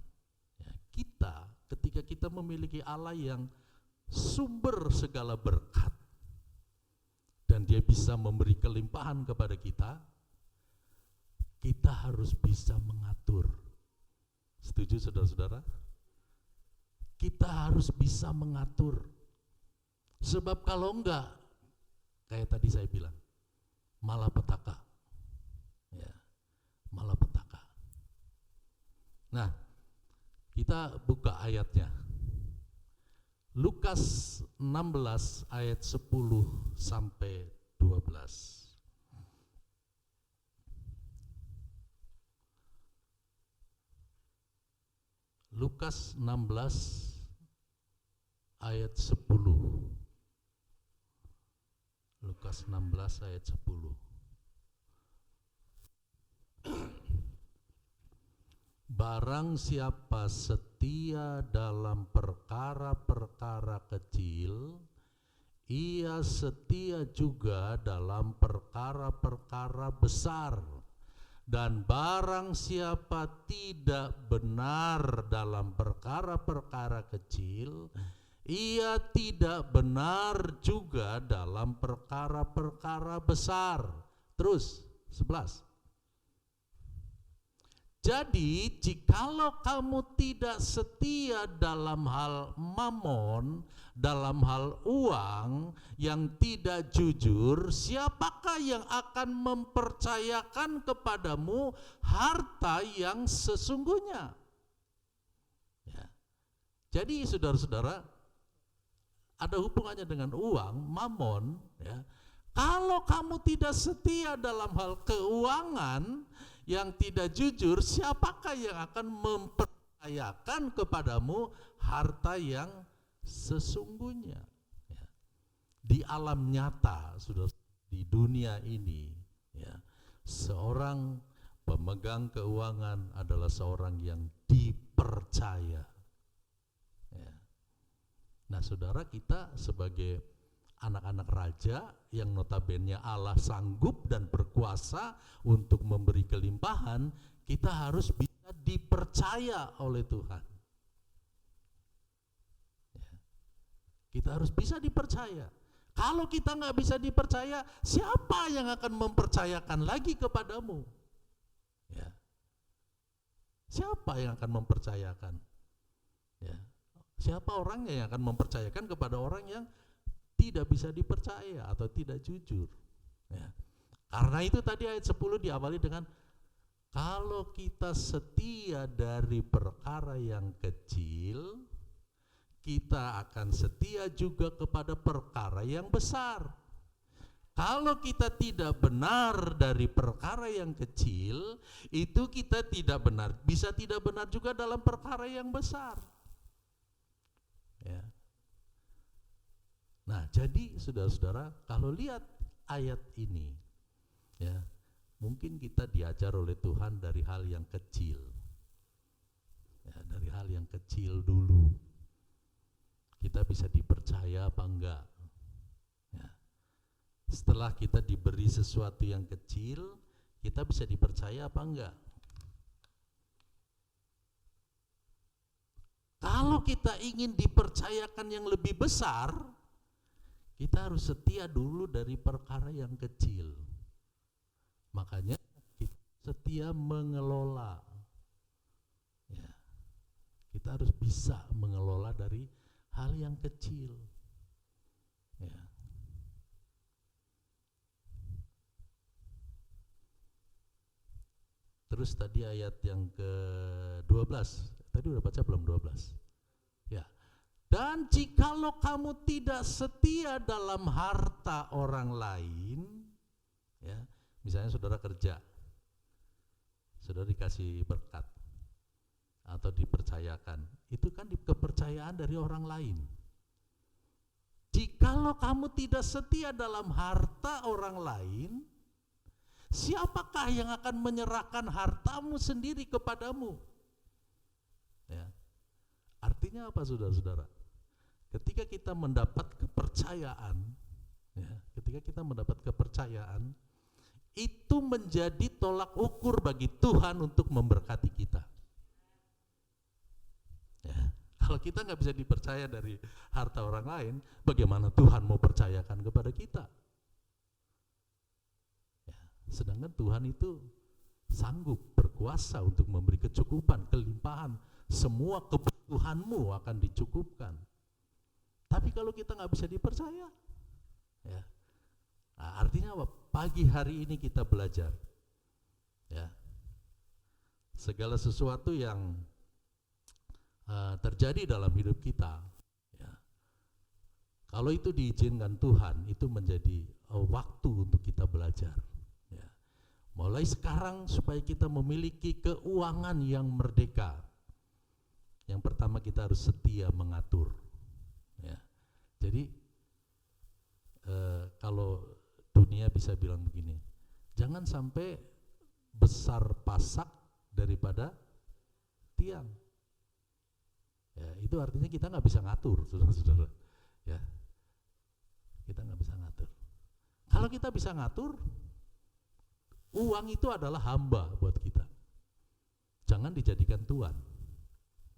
Ya, ketika kita memiliki Allah yang sumber segala berkat dan Dia bisa memberi kelimpahan kepada kita, kita harus bisa mengatur. Setuju saudara-saudara? Kita harus bisa mengatur. Sebab kalau enggak, kayak tadi saya bilang, malapetaka. Ya, malapetaka. Nah, kita buka ayatnya. Lukas 16 ayat 10 sampai 12. Lukas 16 ayat 10. Lukas 16 ayat 10. Barang siapa setia dalam perkara-perkara kecil, ia setia juga dalam perkara-perkara besar. Dan barang siapa tidak benar dalam perkara-perkara kecil, ia tidak benar juga dalam perkara-perkara besar. Terus, 11. Jadi, jikalau kamu tidak setia dalam hal mamon, dalam hal uang yang tidak jujur, siapakah yang akan mempercayakan kepadamu harta yang sesungguhnya? Ya. Jadi, saudara-saudara, ada hubungannya dengan uang, mamon. Ya. Kalau kamu tidak setia dalam hal keuangan yang tidak jujur, siapakah yang akan mempercayakan kepadamu harta yang sesungguhnya? Ya. Di alam nyata, sudah di dunia ini, ya, seorang pemegang keuangan adalah seorang yang dipercaya. Ya. Nah, saudara, kita sebagai anak-anak raja yang notabene Allah sanggup dan berkuasa untuk memberi kelimpahan, kita harus bisa dipercaya oleh Tuhan. Ya. Kita harus bisa dipercaya. Kalau kita nggak bisa dipercaya, siapa yang akan mempercayakan lagi kepadamu? Ya. Siapa yang akan mempercayakan? Ya. Siapa orangnya yang akan mempercayakan kepada orang yang tidak bisa dipercaya atau tidak jujur? Ya. Karena itu tadi ayat 10 diawali dengan, kalau kita setia dari perkara yang kecil, kita akan setia juga kepada perkara yang besar. Kalau kita tidak benar dari perkara yang kecil, itu kita tidak benar, bisa tidak benar juga dalam perkara yang besar. Ya. Nah, jadi saudara-saudara, kalau lihat ayat ini, ya, mungkin kita diajar oleh Tuhan dari hal yang kecil. Ya, dari hal yang kecil dulu. Kita bisa dipercaya apa enggak? Ya. Setelah kita diberi sesuatu yang kecil, kita bisa dipercaya apa enggak? Kalau kita ingin dipercayakan yang lebih besar, kita harus setia dulu dari perkara yang kecil. Makanya kita setia mengelola. Ya. Kita harus bisa mengelola dari hal yang kecil. Ya. Terus tadi ayat yang ke-12. Tadi udah baca belum 12? Ya. Dan jikalau kamu tidak setia dalam harta orang lain, ya, misalnya saudara kerja, saudara dikasih berkat atau dipercayakan, itu kan kepercayaan dari orang lain. Jikalau kamu tidak setia dalam harta orang lain, siapakah yang akan menyerahkan hartamu sendiri kepadamu? Ya. Artinya apa, saudara-saudara? Ketika kita mendapat kepercayaan, ya, ketika kita mendapat kepercayaan, itu menjadi tolak ukur bagi Tuhan untuk memberkati kita. Ya, kalau kita nggak bisa dipercaya dari harta orang lain, bagaimana Tuhan mau percayakan kepada kita? Ya, sedangkan Tuhan itu sanggup, berkuasa untuk memberi kecukupan, kelimpahan, semua kebutuhan kebutuhanmu akan dicukupkan. Tapi kalau kita nggak bisa dipercaya, ya, nah, artinya apa? Pagi hari ini kita belajar, ya, segala sesuatu yang terjadi dalam hidup kita, ya, kalau itu diizinkan Tuhan, itu menjadi waktu untuk kita belajar. Ya. Mulai sekarang supaya kita memiliki keuangan yang merdeka. Yang pertama kita harus setia mengatur. Ya. Jadi kalau dunia bisa bilang begini, jangan sampai besar pasak daripada tiang. Ya, itu artinya kita nggak bisa ngatur, saudara-saudara. Ya, kita nggak bisa ngatur. Kalau kita bisa ngatur, uang itu adalah hamba buat kita. Jangan dijadikan tuan.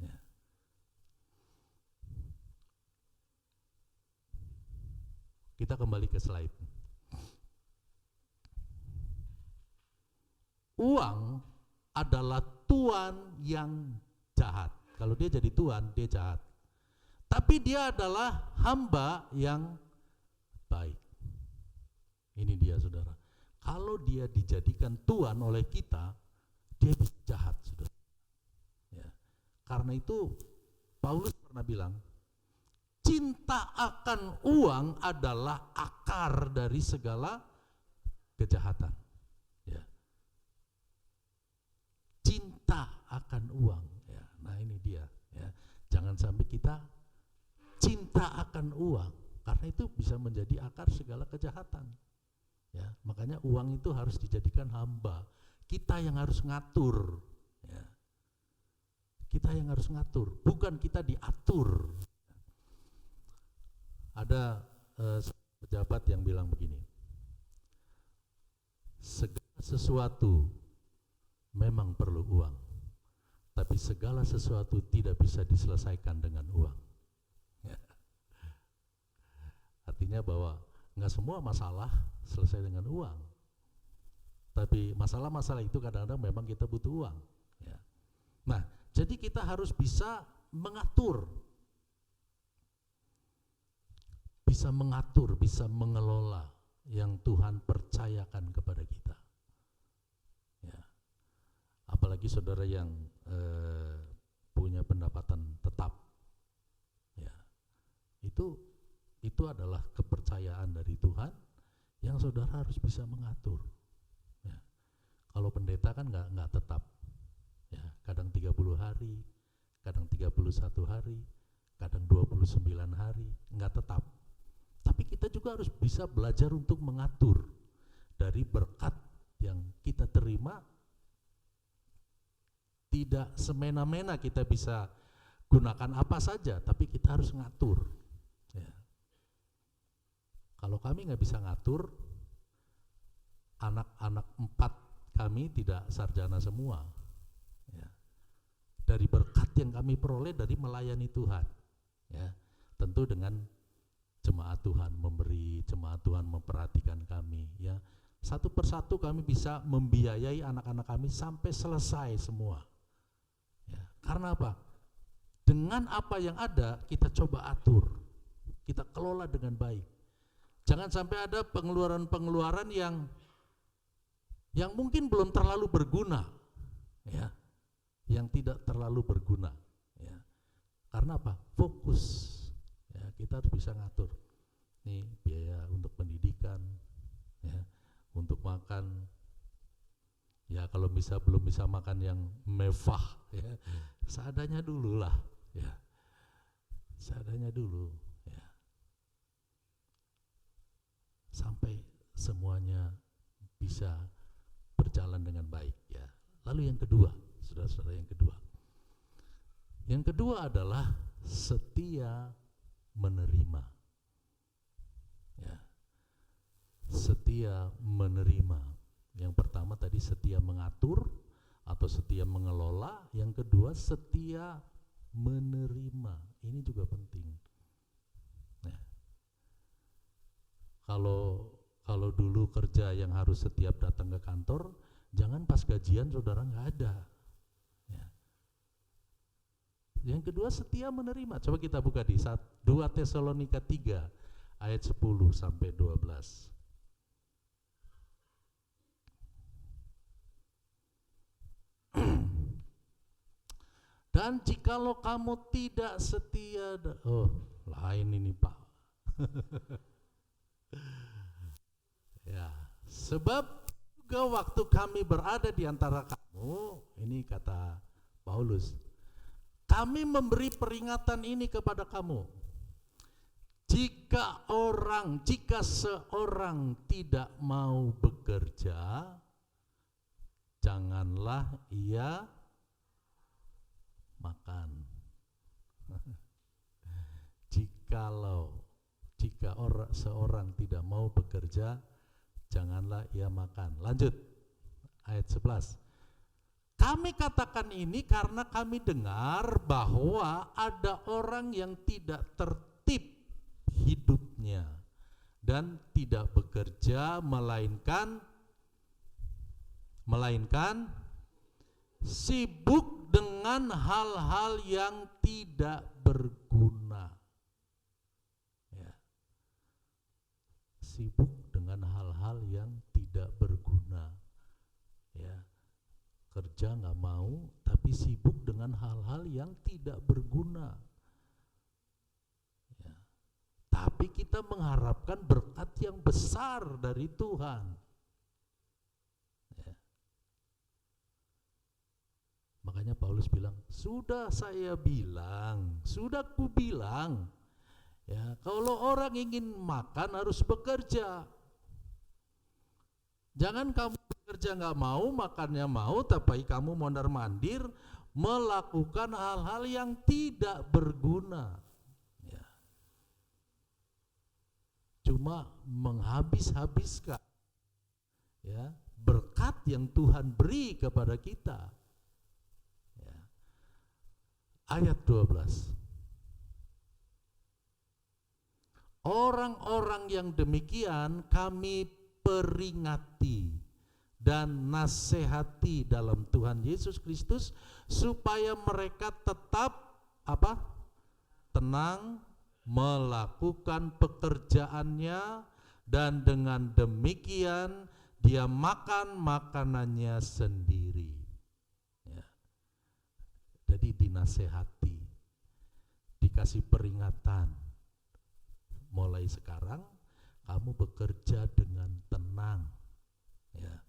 Ya. Kita kembali ke slide. Uang adalah tuan yang jahat. Kalau dia jadi tuan, dia jahat. Tapi dia adalah hamba yang baik. Ini dia, saudara. Kalau dia dijadikan tuan oleh kita, dia bisa jahat, saudara. Ya. Karena itu Paulus pernah bilang, cinta akan uang adalah akar dari segala kejahatan. Ya. Cinta akan uang. Ya. Nah ini dia. Ya. Jangan sampai kita cinta akan uang, karena itu bisa menjadi akar segala kejahatan. Ya. Makanya uang itu harus dijadikan hamba. Kita yang harus ngatur. Ya. Kita yang harus ngatur, bukan kita diatur. Ada pejabat yang bilang begini, segala sesuatu memang perlu uang, tapi segala sesuatu tidak bisa diselesaikan dengan uang. Ya. Artinya bahwa nggak semua masalah selesai dengan uang, tapi masalah-masalah itu kadang-kadang memang kita butuh uang. Ya. Nah, jadi kita harus bisa mengatur, bisa mengelola yang Tuhan percayakan kepada kita. Ya. Apalagi saudara yang punya pendapatan tetap, ya, itu adalah kepercayaan dari Tuhan yang saudara harus bisa mengatur. Ya. Kalau pendeta kan nggak tetap, ya, kadang 30 hari, kadang 31 hari, kadang 29 hari, nggak tetap. Tapi kita juga harus bisa belajar untuk mengatur dari berkat yang kita terima. Tidak semena-mena kita bisa gunakan apa saja, tapi kita harus ngatur. Ya. Kalau kami nggak bisa ngatur, anak-anak 4 kami tidak sarjana semua. Ya. Dari berkat yang kami peroleh dari melayani Tuhan. Ya. Tentu dengan jemaat Tuhan memberi, jemaat Tuhan memperhatikan kami, ya. Satu persatu kami bisa membiayai anak-anak kami sampai selesai semua. Ya. Karena apa? Dengan apa yang ada kita coba atur, kita kelola dengan baik. Jangan sampai ada pengeluaran-pengeluaran yang mungkin belum terlalu berguna, ya, yang tidak terlalu berguna. Ya. Karena apa? Fokus. Ya, kita harus bisa ngatur. Nih biaya untuk pendidikan, ya, untuk makan. Ya kalau belum bisa makan yang mewah, ya, seadanya dulu lah, ya, seadanya dulu, ya, sampai semuanya bisa berjalan dengan baik, ya. Lalu yang kedua, saudara-saudara, yang kedua adalah setia menerima. Ya. Setia menerima. Yang pertama tadi setia mengatur atau setia mengelola, yang kedua setia menerima. Ini juga penting. Nah, kalau dulu kerja yang harus setiap datang ke kantor, jangan pas gajian saudara nggak ada. Ya. Yang kedua setia menerima. Coba kita buka di 2 Tesalonika 3 ayat 10 sampai 12. Dan jikalau kamu tidak setia, lain ini Pak. Ya, sebab juga waktu kami berada di antara kamu, ini kata Paulus, kami memberi peringatan ini kepada kamu. Jika seorang tidak mau bekerja, janganlah ia makan. Jika seorang tidak mau bekerja, janganlah ia makan. Lanjut, ayat 11. Kami katakan ini karena kami dengar bahwa ada orang yang tidak tertib hidupnya dan tidak bekerja melainkan sibuk dengan hal-hal yang tidak berguna. Ya. Sibuk dengan hal-hal yang tidak berguna. Ya. Kerja nggak mau, tapi sibuk dengan hal-hal yang tidak berguna. Ya. Tapi kita mengharapkan berkat yang besar dari Tuhan. Makanya Paulus bilang, sudah ku bilang, ya, kalau orang ingin makan harus bekerja. Jangan kamu bekerja nggak mau, makannya mau, tapi kamu mondar-mandir melakukan hal-hal yang tidak berguna. Ya. Cuma menghabis-habiskan, ya, berkat yang Tuhan beri kepada kita. Ayat 12. Orang-orang yang demikian kami peringati dan nasihati dalam Tuhan Yesus Kristus supaya mereka tetap tenang melakukan pekerjaannya, dan dengan demikian dia makan makanannya sendiri. Jadi dinasehati, dikasih peringatan. Mulai sekarang kamu bekerja dengan tenang. Ya.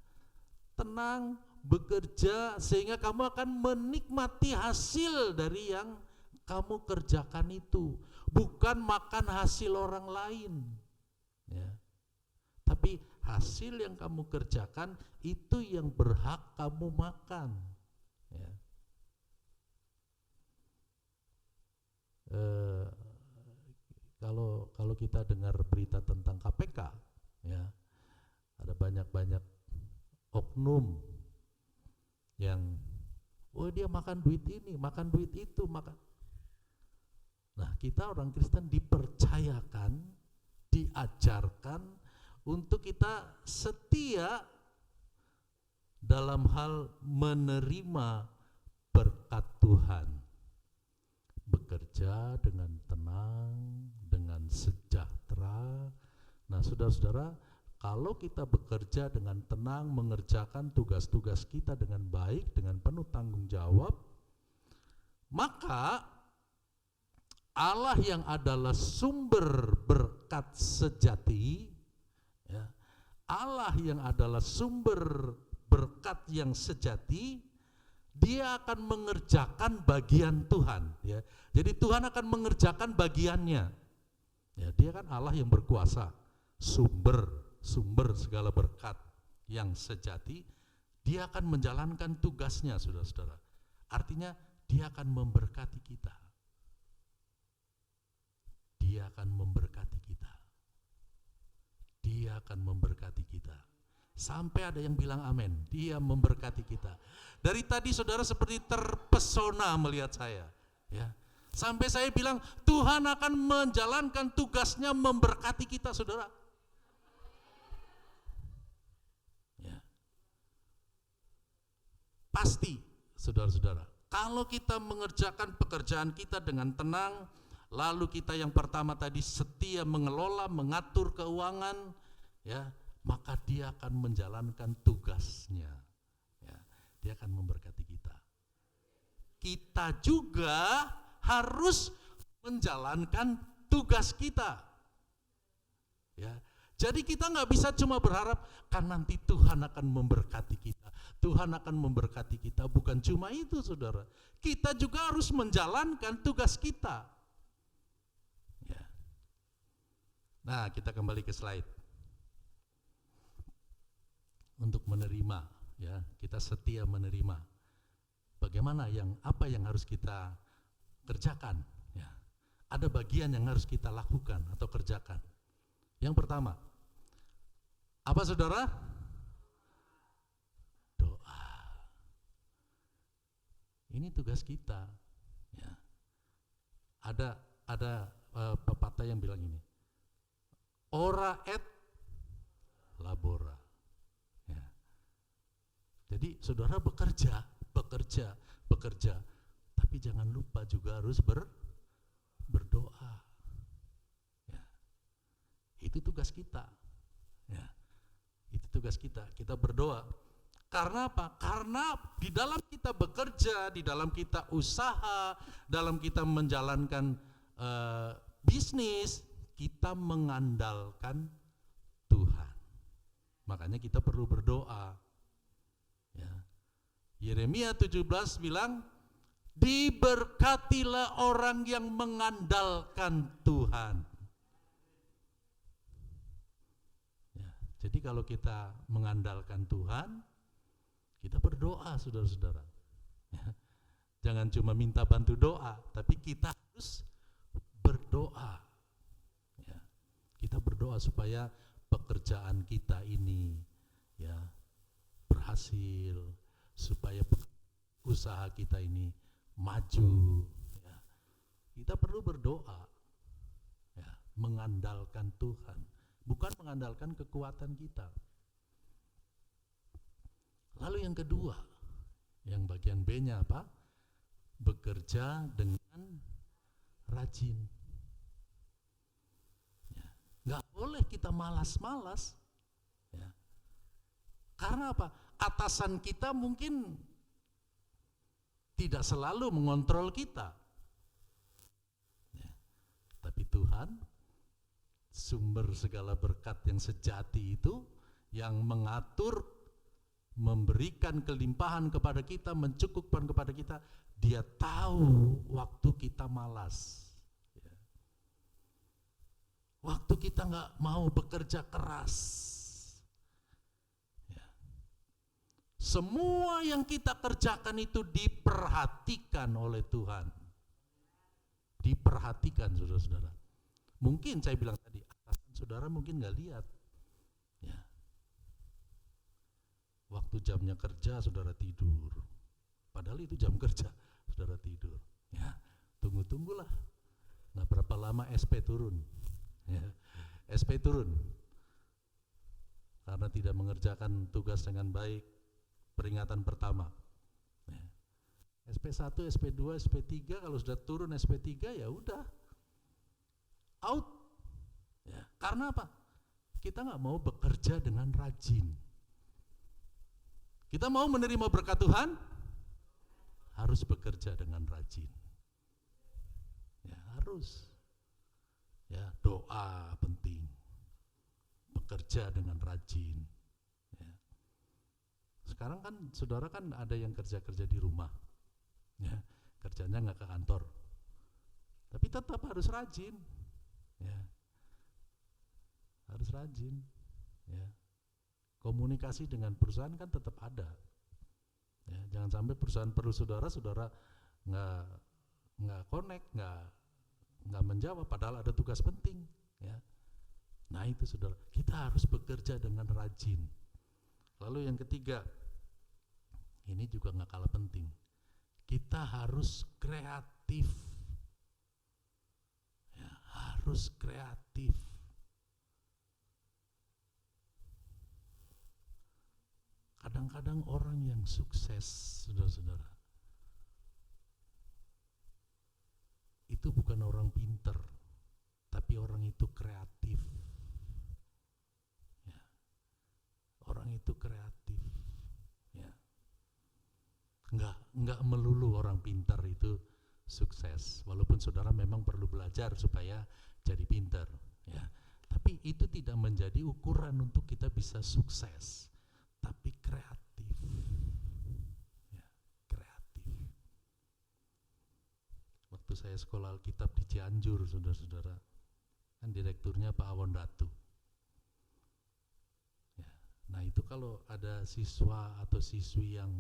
Tenang, bekerja sehingga kamu akan menikmati hasil dari yang kamu kerjakan itu. Bukan makan hasil orang lain. Ya. Tapi hasil yang kamu kerjakan itu yang berhak kamu makan. Ya. Kalau kita dengar berita tentang KPK, ya, ada banyak oknum yang dia makan duit ini, makan duit itu, makan. Nah, kita orang Kristen dipercayakan, diajarkan untuk kita setia dalam hal menerima berkat Tuhan. Bekerja dengan tenang, dengan sejahtera. Nah, saudara-saudara, kalau kita bekerja dengan tenang, mengerjakan tugas-tugas kita dengan baik, dengan penuh tanggung jawab, maka Allah yang adalah sumber berkat sejati, ya, Allah yang adalah sumber berkat yang sejati, Dia akan mengerjakan bagian Tuhan. Ya. Jadi Tuhan akan mengerjakan bagiannya. Ya, Dia kan Allah yang berkuasa, sumber segala berkat yang sejati. Dia akan menjalankan tugasnya, saudara-saudara. Artinya Dia akan memberkati kita. Dia akan memberkati kita. Dia akan memberkati kita. Sampai ada yang bilang amin. Dia memberkati kita. Dari tadi saudara seperti terpesona melihat saya. Ya. Sampai saya bilang Tuhan akan menjalankan tugasnya memberkati kita, saudara. Ya. Pasti, saudara-saudara. Kalau kita mengerjakan pekerjaan kita dengan tenang, lalu kita yang pertama tadi setia mengelola, mengatur keuangan, ya, maka dia akan menjalankan tugasnya. Ya, dia akan memberkati kita. Kita juga harus menjalankan tugas kita. Ya, jadi kita nggak bisa cuma berharap kan nanti Tuhan akan memberkati kita. Tuhan akan memberkati kita. Bukan cuma itu, saudara. Kita juga harus menjalankan tugas kita. Ya. Nah, kita kembali ke slide. Untuk menerima, ya, kita setia menerima. Bagaimana apa yang harus kita kerjakan? Ya. Ada bagian yang harus kita lakukan atau kerjakan. Yang pertama, apa saudara? Doa. Ini tugas kita. Ya. Ada pepatah yang bilang ini, ora et labora. Ya. Jadi saudara bekerja, tapi jangan lupa juga harus berdoa. Ya. Itu tugas kita. Ya. Itu tugas kita. Kita berdoa. Karena apa? Karena di dalam kita bekerja, di dalam kita usaha, dalam kita menjalankan bisnis, kita mengandalkan Tuhan. Makanya kita perlu berdoa. Ya. Yeremia 17 bilang, diberkatilah orang yang mengandalkan Tuhan. Ya, jadi kalau kita mengandalkan Tuhan, kita berdoa, saudara-saudara. Ya, jangan cuma minta bantu doa, tapi kita harus berdoa. Ya, kita berdoa supaya pekerjaan kita ini, ya, berhasil, supaya usaha kita ini maju. Ya. Kita perlu berdoa, ya, mengandalkan Tuhan, bukan mengandalkan kekuatan kita. Lalu yang kedua, yang bagian B-nya apa? Bekerja dengan rajin. Ya. Nggak boleh kita malas-malas. Ya. Karena apa? Atasan kita mungkin tidak selalu mengontrol kita. Ya. Tapi Tuhan, sumber segala berkat yang sejati itu, yang mengatur, memberikan kelimpahan kepada kita, mencukupkan kepada kita, Dia tahu waktu kita malas. Ya. Waktu kita nggak mau bekerja keras. Semua yang kita kerjakan itu diperhatikan oleh Tuhan. Diperhatikan, saudara-saudara. Mungkin saya bilang tadi, atasan saudara mungkin nggak lihat. Ya. Waktu jamnya kerja, saudara tidur. Padahal itu jam kerja, saudara tidur. Ya, tunggulah. Nah, berapa lama SP turun? Ya. SP turun karena tidak mengerjakan tugas dengan baik. Peringatan pertama. Ya. SP1, SP2, SP3, kalau sudah turun SP3 ya udah out. Ya. Karena apa? Kita nggak mau bekerja dengan rajin. Kita mau menerima berkat Tuhan, harus bekerja dengan rajin. Ya, harus. Ya, doa penting. Bekerja dengan rajin. Sekarang kan saudara kan ada yang kerja-kerja di rumah, ya, kerjanya nggak ke kantor, tapi tetap harus rajin, ya, harus rajin, ya. Komunikasi dengan perusahaan kan tetap ada, ya. Jangan sampai perusahaan perlu saudara nggak connect, nggak menjawab, padahal ada tugas penting, ya. Nah itu saudara, kita harus bekerja dengan rajin. Lalu yang ketiga, ini juga nggak kalah penting, kita harus kreatif, ya, harus kreatif. Kadang-kadang orang yang sukses, saudara-saudara, itu bukan orang pinter, tapi orang itu kreatif. Ya. Orang itu kreatif. Ya. Enggak melulu orang pintar itu sukses, walaupun saudara memang perlu belajar supaya jadi pintar. Ya. Tapi itu tidak menjadi ukuran untuk kita bisa sukses, tapi kreatif. Ya, kreatif. Waktu saya sekolah Alkitab di Cianjur, saudara-saudara, kan direkturnya Pak Awon Datu. Ya, nah itu kalau ada siswa atau siswi yang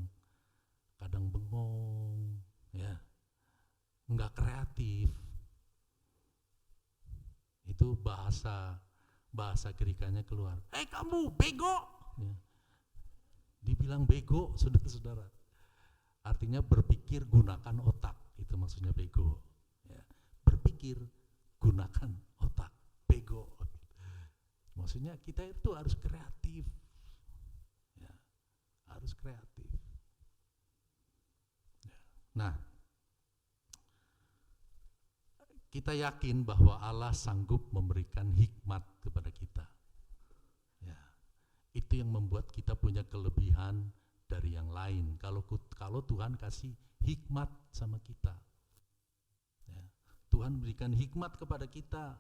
kadang bengong, ya, nggak kreatif, itu bahasa gerikanya keluar. Kamu bego, ya. Dibilang bego, saudara-saudara, artinya berpikir gunakan otak, itu maksudnya bego. Ya. Berpikir gunakan otak, bego. Maksudnya kita itu harus kreatif, ya. Harus kreatif. Ya. Nah, kita yakin bahwa Allah sanggup memberikan hikmat kepada kita. Ya, itu yang membuat kita punya kelebihan dari yang lain. Kalau Tuhan kasih hikmat sama kita, ya, Tuhan berikan hikmat kepada kita.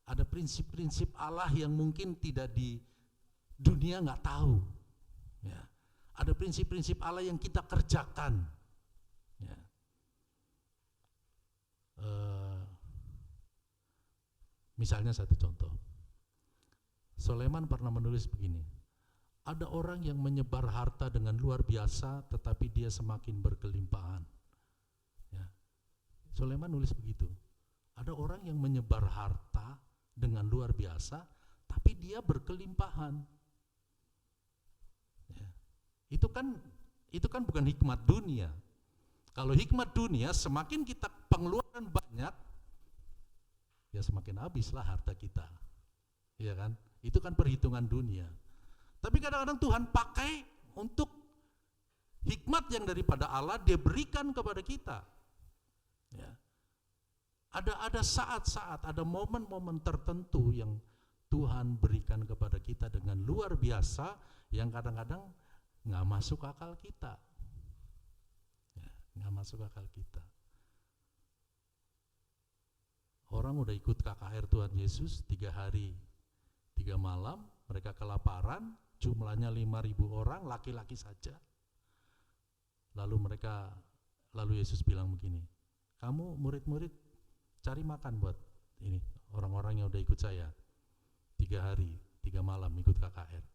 Ada prinsip-prinsip Allah yang mungkin tidak di dunia nggak tahu. Ya, ada prinsip-prinsip Allah yang kita kerjakan. Ya. Misalnya satu contoh, Sulaiman pernah menulis begini, ada orang yang menyebar harta dengan luar biasa tetapi dia semakin berkelimpahan. Ya. Sulaiman nulis begitu, ada orang yang menyebar harta dengan luar biasa tapi dia berkelimpahan. Ya. Itu kan bukan hikmat dunia. Kalau hikmat dunia, semakin kita pengeluaran banyak, ya semakin habislah harta kita, ya kan? Itu kan perhitungan dunia. Tapi kadang-kadang Tuhan pakai untuk hikmat yang daripada Allah, dia berikan kepada kita. Ya. Ada saat-saat, ada momen-momen tertentu yang Tuhan berikan kepada kita dengan luar biasa, yang kadang-kadang nggak masuk akal kita, ya, nggak masuk akal kita. Orang udah ikut KKR Tuhan Yesus 3 hari 3 malam, mereka kelaparan, jumlahnya 5.000 orang, laki-laki saja. Lalu Yesus bilang begini, kamu murid-murid cari makan buat ini orang-orang yang udah ikut saya 3 hari 3 malam ikut KKR,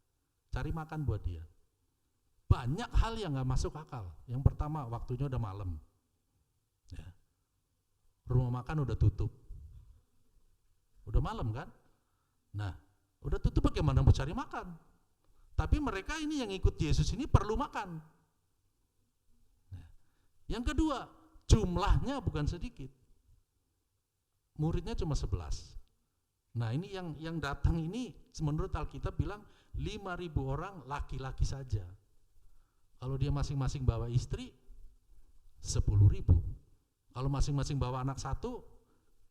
cari makan buat dia. Banyak hal yang gak masuk akal. Yang pertama, waktunya udah malam, ya. Rumah makan udah tutup, udah malam kan. Nah, udah tutup, bagaimana mau cari makan? Tapi mereka ini yang ikut Yesus ini perlu makan. Nah, yang kedua, jumlahnya bukan sedikit. Muridnya cuma 11. Nah, ini yang datang ini menurut Alkitab bilang 5.000 orang laki-laki saja. Kalau dia masing-masing bawa istri 10.000. Kalau masing-masing bawa anak satu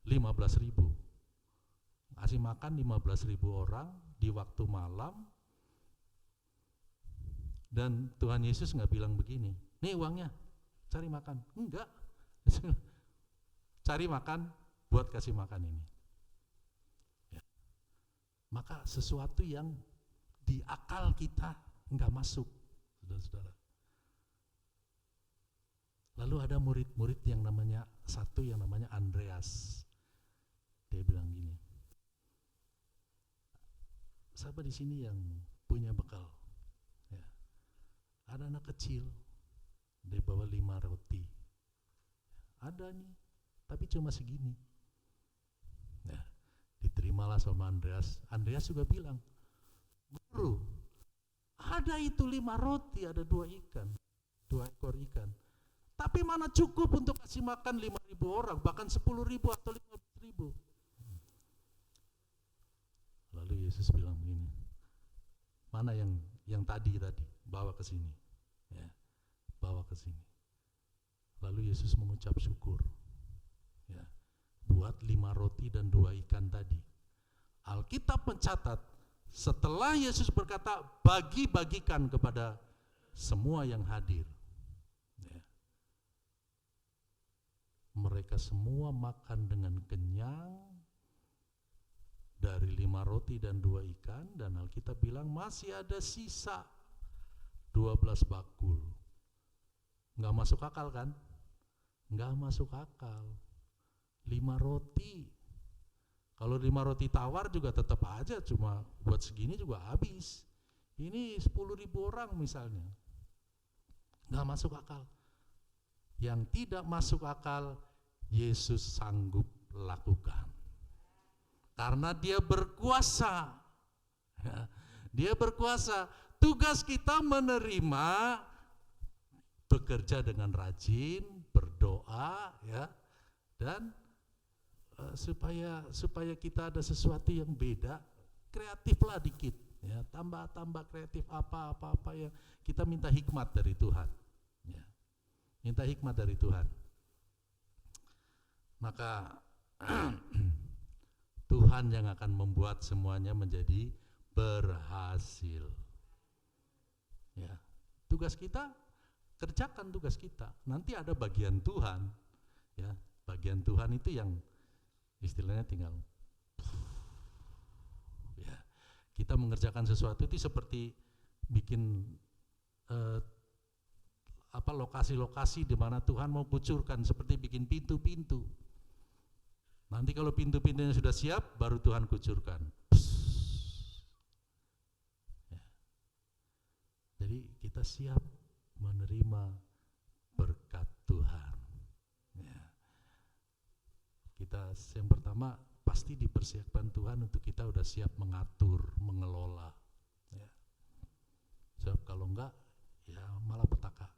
15.000. Kasih makan 15.000 orang di waktu malam. Dan Tuhan Yesus nggak bilang begini, nih uangnya, cari makan. Enggak. Cari makan buat kasih makan ini. Ya. Maka sesuatu yang di akal kita nggak masuk, saudara-saudara. Lalu ada murid-murid yang namanya Andreas. Dia bilang gini, siapa di sini yang punya bekal? Ya. Ada anak kecil, dia bawa 5 roti. Ada nih, tapi cuma segini. Ya, diterimalah sama Andreas. Andreas juga bilang, guru, ada itu 5 roti, ada 2 ekor ikan. Tapi mana cukup untuk kasih makan 5.000 orang, bahkan 10.000 atau 15.000. Lalu Yesus bilang begini, mana yang tadi bawa ke sini, ya, bawa ke sini. Lalu Yesus mengucap syukur, ya. buat 5 roti dan 2 ikan tadi. Alkitab mencatat setelah Yesus berkata bagi-bagikan kepada semua yang hadir, ya, mereka semua makan dengan kenyang dari 5 roti dan 2 ikan, dan Alkitab bilang masih ada sisa 12 bakul. Nggak masuk akal kan? Nggak masuk akal. 5 roti. Kalau 5 roti tawar juga tetap aja cuma buat segini juga habis. Ini 10.000 orang misalnya. Nggak masuk akal. Yang tidak masuk akal Yesus sanggup lakukan. Karena dia berkuasa. Ya, dia berkuasa. Tugas kita menerima, bekerja dengan rajin, berdoa, ya, dan supaya kita ada sesuatu yang beda, kreatiflah dikit, ya, tambah kreatif apa yang kita minta hikmat dari Tuhan, ya, minta hikmat dari Tuhan. Maka Tuhan yang akan membuat semuanya menjadi berhasil. Ya, tugas kita, kerjakan tugas kita. Nanti ada bagian Tuhan, ya, bagian Tuhan itu yang istilahnya tinggal, ya, kita mengerjakan sesuatu itu seperti bikin lokasi-lokasi di mana Tuhan mau kucurkan, seperti bikin pintu-pintu. Nanti kalau pintu-pintunya sudah siap, baru Tuhan kucurkan. Ya. Jadi kita siap menerima berkat Tuhan. Ya. Kita yang pertama pasti dipersiapkan Tuhan untuk kita udah siap mengatur, mengelola. Ya. Sebab kalau enggak, ya malah petaka.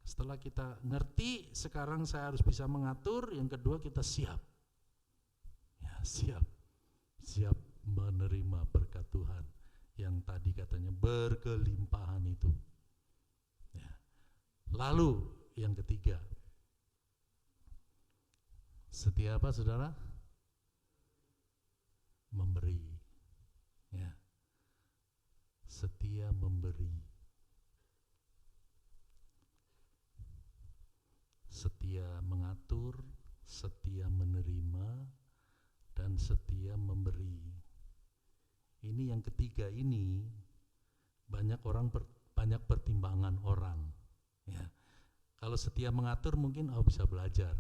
Setelah kita ngerti, sekarang saya harus bisa mengatur. Yang kedua, kita siap. Ya, siap menerima berkat Tuhan yang tadi katanya berkelimpahan itu. Ya. Lalu yang ketiga, setia apa saudara? Memberi. Ya. Setia memberi. Setia mengatur, setia menerima, dan setia memberi. Ini yang ketiga ini banyak pertimbangan orang. Ya. Kalau setia mengatur mungkin bisa belajar.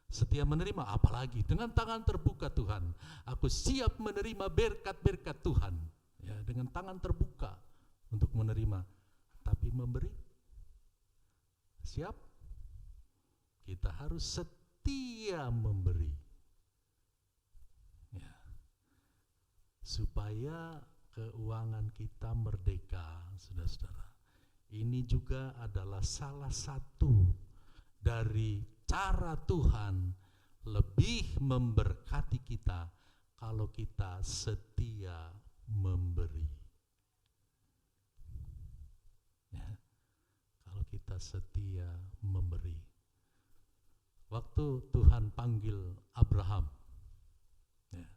Setia menerima apalagi dengan tangan terbuka Tuhan. Aku siap menerima berkat-berkat Tuhan. Ya, dengan tangan terbuka untuk menerima. Tapi memberi, siap? Kita harus setia memberi. Ya. Supaya keuangan kita merdeka, saudara-saudara. Ini juga adalah salah satu dari cara Tuhan lebih memberkati kita kalau kita setia memberi. Ya. Kalau kita setia memberi. Waktu Tuhan panggil Abraham, ya,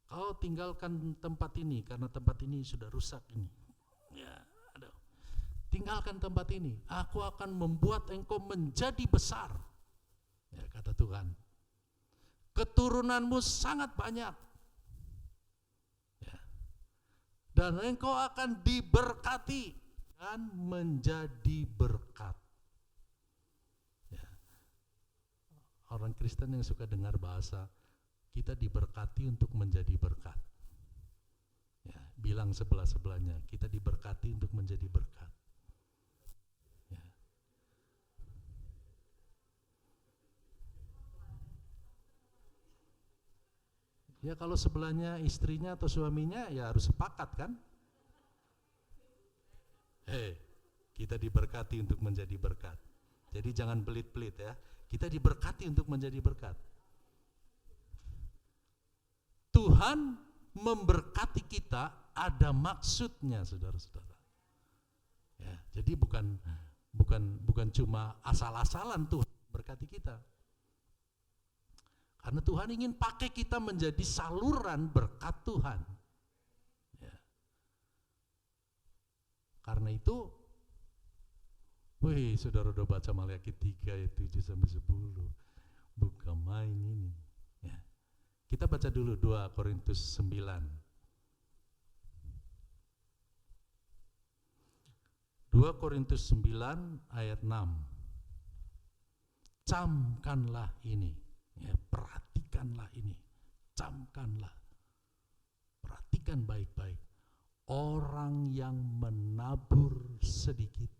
kau tinggalkan tempat ini karena tempat ini sudah rusak ini. Ya, aduh. Tinggalkan tempat ini, aku akan membuat engkau menjadi besar. Ya, kata Tuhan. Keturunanmu sangat banyak. Ya. Dan engkau akan diberkati dan menjadi berkat. Orang Kristen yang suka dengar bahasa, kita diberkati untuk menjadi berkat. Ya, bilang sebelah-sebelahnya, kita diberkati untuk menjadi berkat. Ya. Ya kalau sebelahnya istrinya atau suaminya ya harus sepakat kan? Kita diberkati untuk menjadi berkat. Jadi jangan pelit-pelit ya. Kita diberkati untuk menjadi berkat. Tuhan memberkati kita ada maksudnya, saudara-saudara. Ya, jadi bukan cuma asal-asalan Tuhan berkati kita. Karena Tuhan ingin pakai kita menjadi saluran berkat Tuhan. Ya. Karena itu, saudara udah baca Maleakhi 3 ayat 7 sampai 10. Bukan main ini. Ya. Kita baca dulu 2 Korintus 9. 2 Korintus 9 ayat 6. Camkanlah ini. Ya, perhatikanlah ini, camkanlah, perhatikan baik-baik. Orang yang menabur sedikit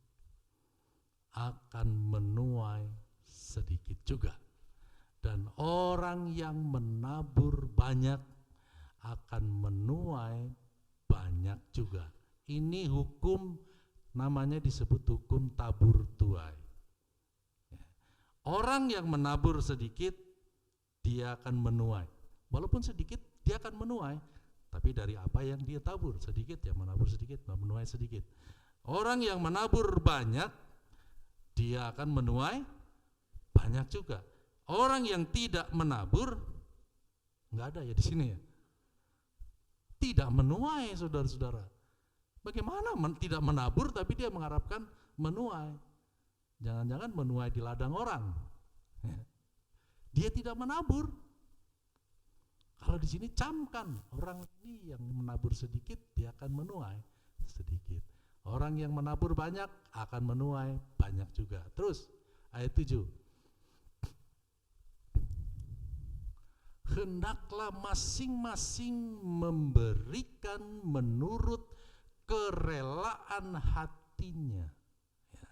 akan menuai sedikit juga, dan orang yang menabur banyak akan menuai banyak juga. Ini hukum, namanya disebut hukum tabur tuai. Orang yang menabur sedikit, dia akan menuai. Walaupun sedikit, dia akan menuai. Tapi dari apa yang dia tabur? Sedikit, ya menabur sedikit, menuai sedikit. Orang yang menabur banyak, dia akan menuai banyak juga. Orang yang tidak menabur, nggak ada ya di sini ya. Tidak menuai, saudara-saudara. Bagaimana tidak menabur tapi dia mengharapkan menuai? Jangan-jangan menuai di ladang orang. Ya. Dia tidak menabur. Kalau di sini camkan, orang ini yang menabur sedikit dia akan menuai sedikit. Orang yang menabur banyak akan menuai banyak juga. Terus ayat 7. Hendaklah masing-masing memberikan menurut kerelaan hatinya. Ya.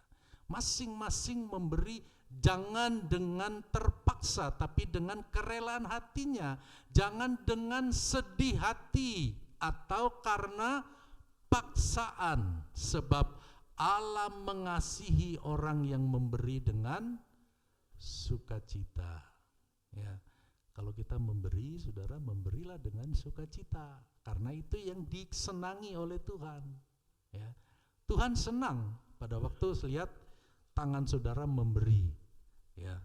Masing-masing memberi, jangan dengan terpaksa, tapi dengan kerelaan hatinya. Jangan dengan sedih hati atau karena paksaan, sebab Allah mengasihi orang yang memberi dengan sukacita. Ya, kalau kita memberi, saudara, memberilah dengan sukacita, karena itu yang disenangi oleh Tuhan. Ya, Tuhan senang pada waktu lihat tangan saudara memberi. Ya,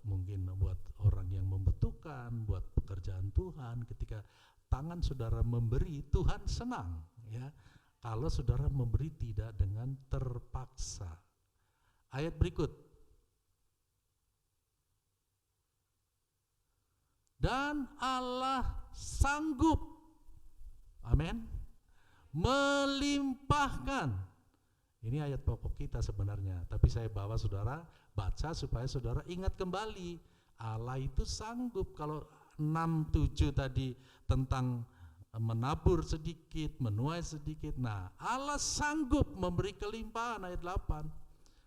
mungkin buat orang yang membutuhkan, buat pekerjaan Tuhan. Ketika tangan saudara memberi, Tuhan senang. Ya, kalau saudara memberi tidak dengan terpaksa. Ayat berikut. Dan Allah sanggup, amin, melimpahkan. Ini ayat pokok kita sebenarnya, tapi saya bawa saudara baca supaya saudara ingat kembali. Allah itu sanggup. Kalau 6-7 tadi tentang menabur sedikit, menuai sedikit. Nah, Allah sanggup memberi kelimpahan, ayat 8.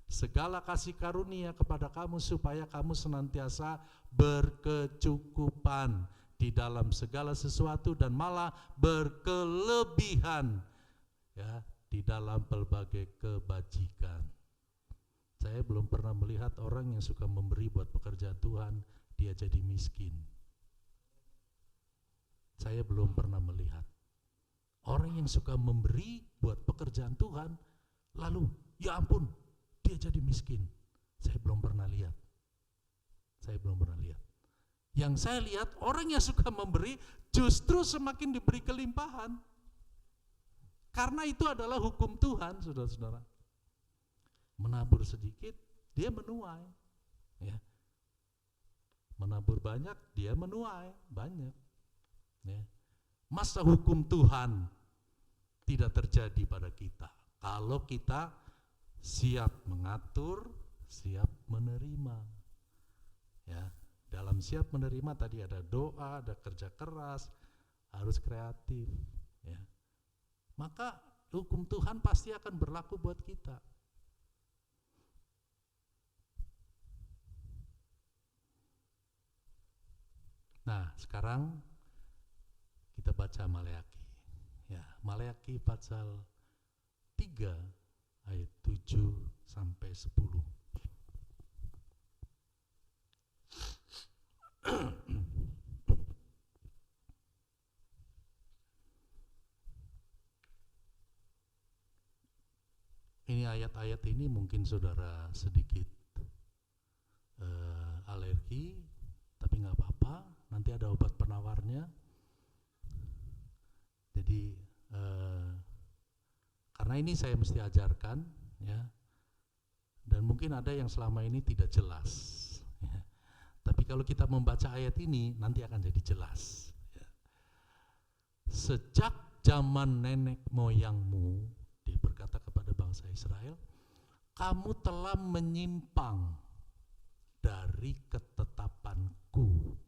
Segala kasih karunia kepada kamu supaya kamu senantiasa berkecukupan di dalam segala sesuatu dan malah berkelebihan, ya, di dalam berbagai kebajikan. Saya belum pernah melihat orang yang suka memberi buat pekerjaan Tuhan, dia jadi miskin. Saya belum pernah melihat orang yang suka memberi buat pekerjaan Tuhan, lalu ya ampun, dia jadi miskin. Saya belum pernah lihat. Saya belum pernah lihat. Yang saya lihat, orang yang suka memberi justru semakin diberi kelimpahan. Karena itu adalah hukum Tuhan, saudara-saudara. Menabur sedikit, dia menuai. Ya. Menabur banyak, dia menuai banyak. Ya. Masa hukum Tuhan tidak terjadi pada kita? Kalau kita siap mengatur, siap menerima. Ya, dalam siap menerima tadi ada doa, ada kerja keras, harus kreatif. Ya. Maka hukum Tuhan pasti akan berlaku buat kita. Nah, sekarang kita baca Maleakhi. Ya, Maleakhi pasal 3 ayat 7 sampai 10. Ini ayat-ayat ini mungkin saudara sedikit alergi, tapi nggak apa-apa. nanti ada obat penawarnya. Jadi karena ini saya mesti ajarkan, ya. Dan mungkin ada yang selama ini tidak jelas, ya. Tapi kalau kita membaca ayat ini nanti akan jadi jelas, ya. Sejak zaman nenek moyangmu, dia berkata kepada bangsa Israel, kamu telah menyimpang dari ketetapanku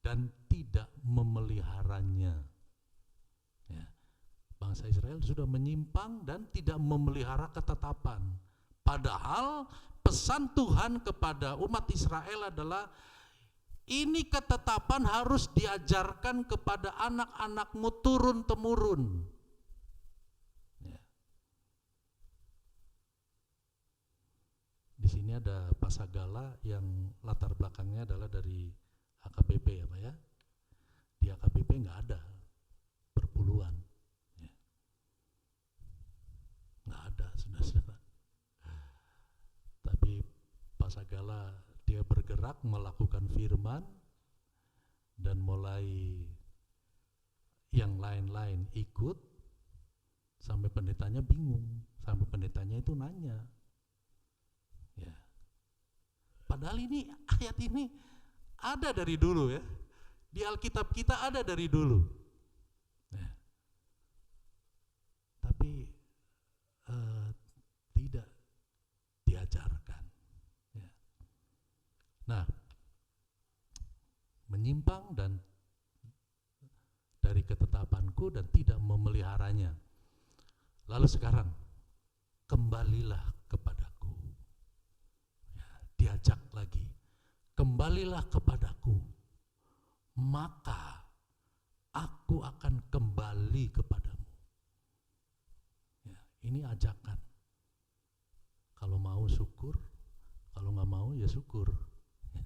dan tidak memeliharanya. Ya. Bangsa Israel sudah menyimpang dan tidak memelihara ketetapan. Padahal pesan Tuhan kepada umat Israel adalah, ini ketetapan harus diajarkan kepada anak-anakmu turun-temurun. Ya. Di sini ada Pak Sagala yang latar belakangnya adalah dari AKBP, ya Pak ya. Di AKBP nggak ada perpuluhan, ya. Nggak ada, saudara-saudara. Tapi Pak Sagala dia bergerak melakukan firman, dan mulai yang lain-lain ikut, sampai pendetanya bingung, sampai pendetanya itu nanya, ya. Padahal ini ayat ini ada dari dulu, ya, di Alkitab kita ada dari dulu, ya. Tapi tidak diajarkan, ya. Nah, menyimpang dan dari ketetapanku dan tidak memeliharanya. Lalu sekarang kembalilah kepadaku, ya, diajak lagi, kembalilah kepadaku, maka aku akan kembali kepadamu. Ya, ini ajakan. Kalau mau syukur, kalau nggak mau ya syukur. Ya.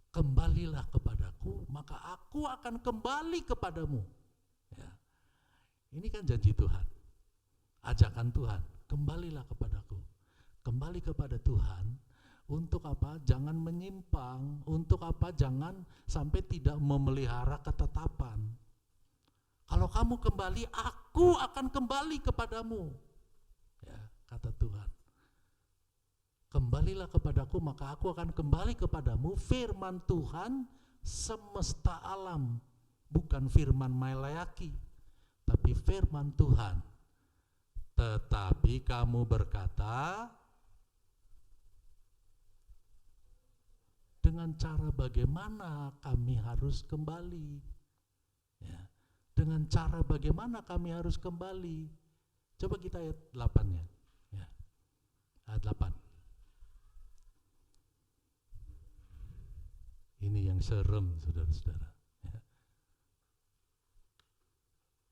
Kembalilah kepadaku, maka aku akan kembali kepadamu. Ya. Ini kan janji Tuhan, ajakan Tuhan, kembalilah kepadaku. Kembali kepada Tuhan, untuk apa? Jangan menyimpang, untuk apa? Jangan sampai tidak memelihara ketetapan. Kalau kamu kembali, aku akan kembali kepadamu. Ya, kata Tuhan. Kembalilah kepadaku, maka aku akan kembali kepadamu. Firman Tuhan semesta alam, bukan firman Mailayaki, tapi firman Tuhan. Tetapi kamu berkata, dengan cara bagaimana kami harus kembali? Ya. Dengan cara bagaimana kami harus kembali? Coba kita ayat 8-nya. Ya. Ayat 8. Ini yang serem, saudara-saudara. Ya.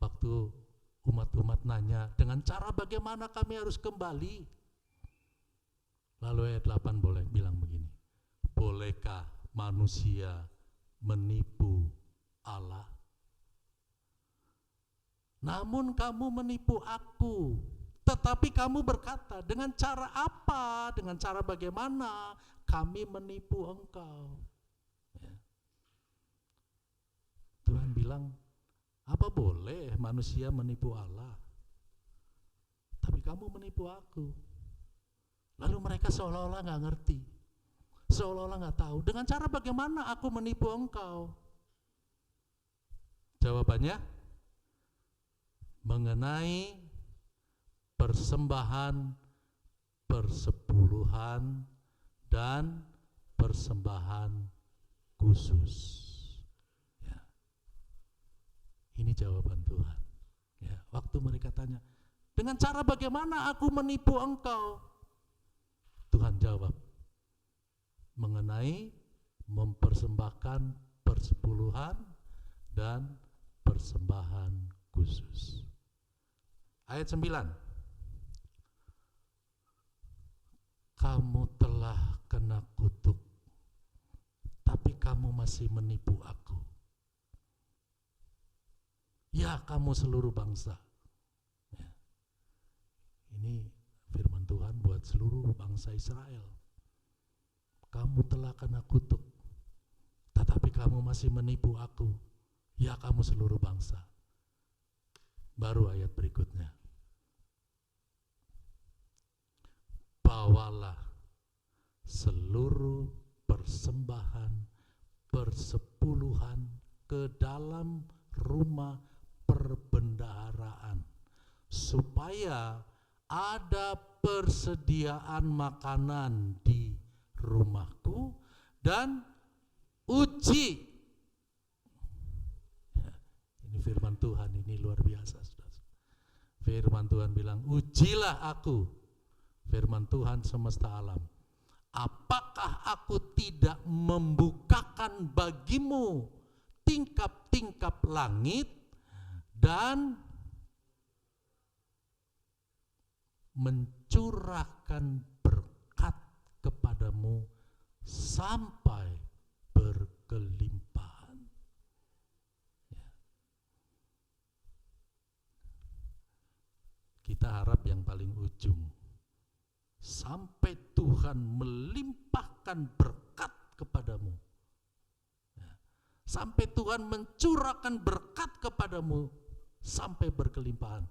Waktu umat-umat nanya, dengan cara bagaimana kami harus kembali? Lalu ayat 8 boleh bilang begini, bolehkah manusia menipu Allah? Namun kamu menipu aku, tetapi kamu berkata, dengan cara apa, dengan cara bagaimana kami menipu engkau? Ya. Tuhan bilang, apa boleh manusia menipu Allah? Tapi kamu menipu aku. Lalu mereka seolah-olah gak ngerti, seolah-olah gak tahu, dengan cara bagaimana aku menipu engkau? Jawabannya, mengenai persembahan, persepuluhan, dan persembahan khusus. Ya. Ini jawaban Tuhan. Ya. Waktu mereka tanya, dengan cara bagaimana aku menipu engkau? Tuhan jawab, mengenai mempersembahkan persepuluhan dan persembahan khusus. Ayat 9. Kamu telah kena kutuk, tapi kamu masih menipu aku. Ya, kamu seluruh bangsa. Ya. Ini firman Tuhan buat seluruh bangsa Israel. Kamu telah kena kutuk, tetapi kamu masih menipu aku, ya kamu seluruh bangsa. Baru ayat berikutnya. Bawalah seluruh persembahan persepuluhan ke dalam rumah perbendaharaan, supaya ada persediaan makanan di rumahku, dan uji. Ini firman Tuhan, ini luar biasa, saudara. Firman Tuhan bilang, ujilah aku, firman Tuhan semesta alam, apakah aku tidak membukakan bagimu tingkap-tingkap langit dan mencurahkan berkat kepadamu sampai berkelimpahan. Ya. Kita harap yang paling ujung, sampai Tuhan melimpahkan berkat kepadamu. Ya. Sampai Tuhan mencurahkan berkat kepadamu sampai berkelimpahan.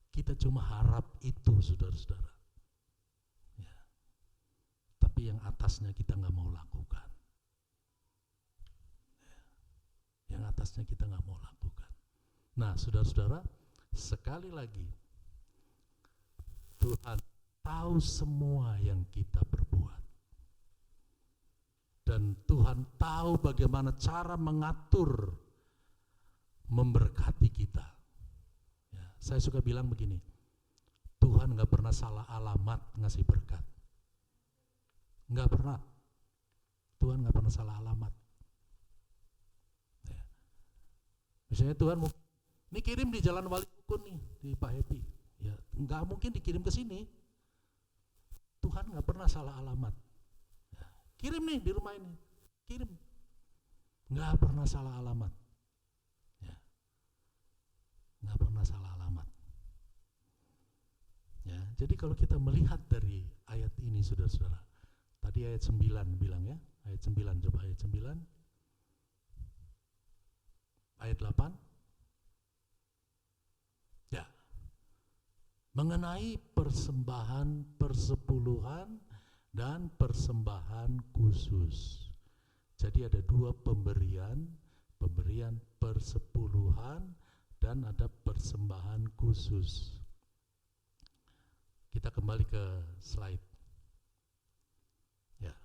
Kita cuma harap itu, saudara-saudara. Ya. Tapi yang atasnya kita nggak mau lakukan. Ya. Yang atasnya kita nggak mau lakukan. Nah, saudara-saudara, sekali lagi, Tuhan tahu semua yang kita perbuat. Dan Tuhan tahu bagaimana cara mengatur, memberkati kita. Saya suka bilang begini, Tuhan gak pernah salah alamat ngasih berkat. Gak pernah. Tuhan gak pernah salah alamat. Ya. Misalnya Tuhan, ini kirim di Jalan Wali Ukun nih, di Pak Happy. Ya, gak mungkin dikirim ke sini. Tuhan gak pernah salah alamat. Ya. Kirim nih di rumah ini, kirim. Gak pernah salah alamat. Nggak pernah salah alamat. Ya, jadi kalau kita melihat dari ayat ini, saudara-saudara, tadi ayat 9 bilang ya, ayat 9, coba ayat 9, ayat 8, ya, mengenai persembahan persepuluhan dan persembahan khusus. Jadi ada dua pemberian persepuluhan dan ada persembahan khusus. Kita kembali ke slide. Ya,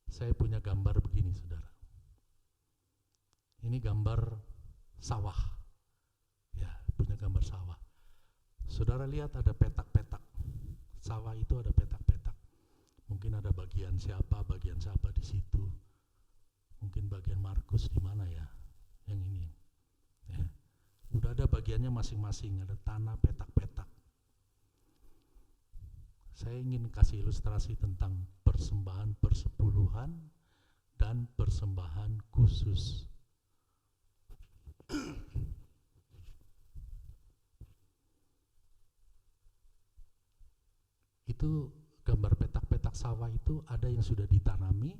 saya punya gambar begini, saudara. Ini gambar sawah. Ya, punya gambar sawah. Saudara lihat ada petak-petak. Sawah itu ada petak-petak. Mungkin ada bagian siapa di situ. Mungkin bagian Markus di mana ya? Yang ini. Ya. Udah ada bagiannya masing-masing, ada tanah petak-petak. Saya ingin kasih ilustrasi tentang persembahan persepuluhan dan persembahan khusus. Itu gambar petak-petak sawah itu ada yang sudah ditanami,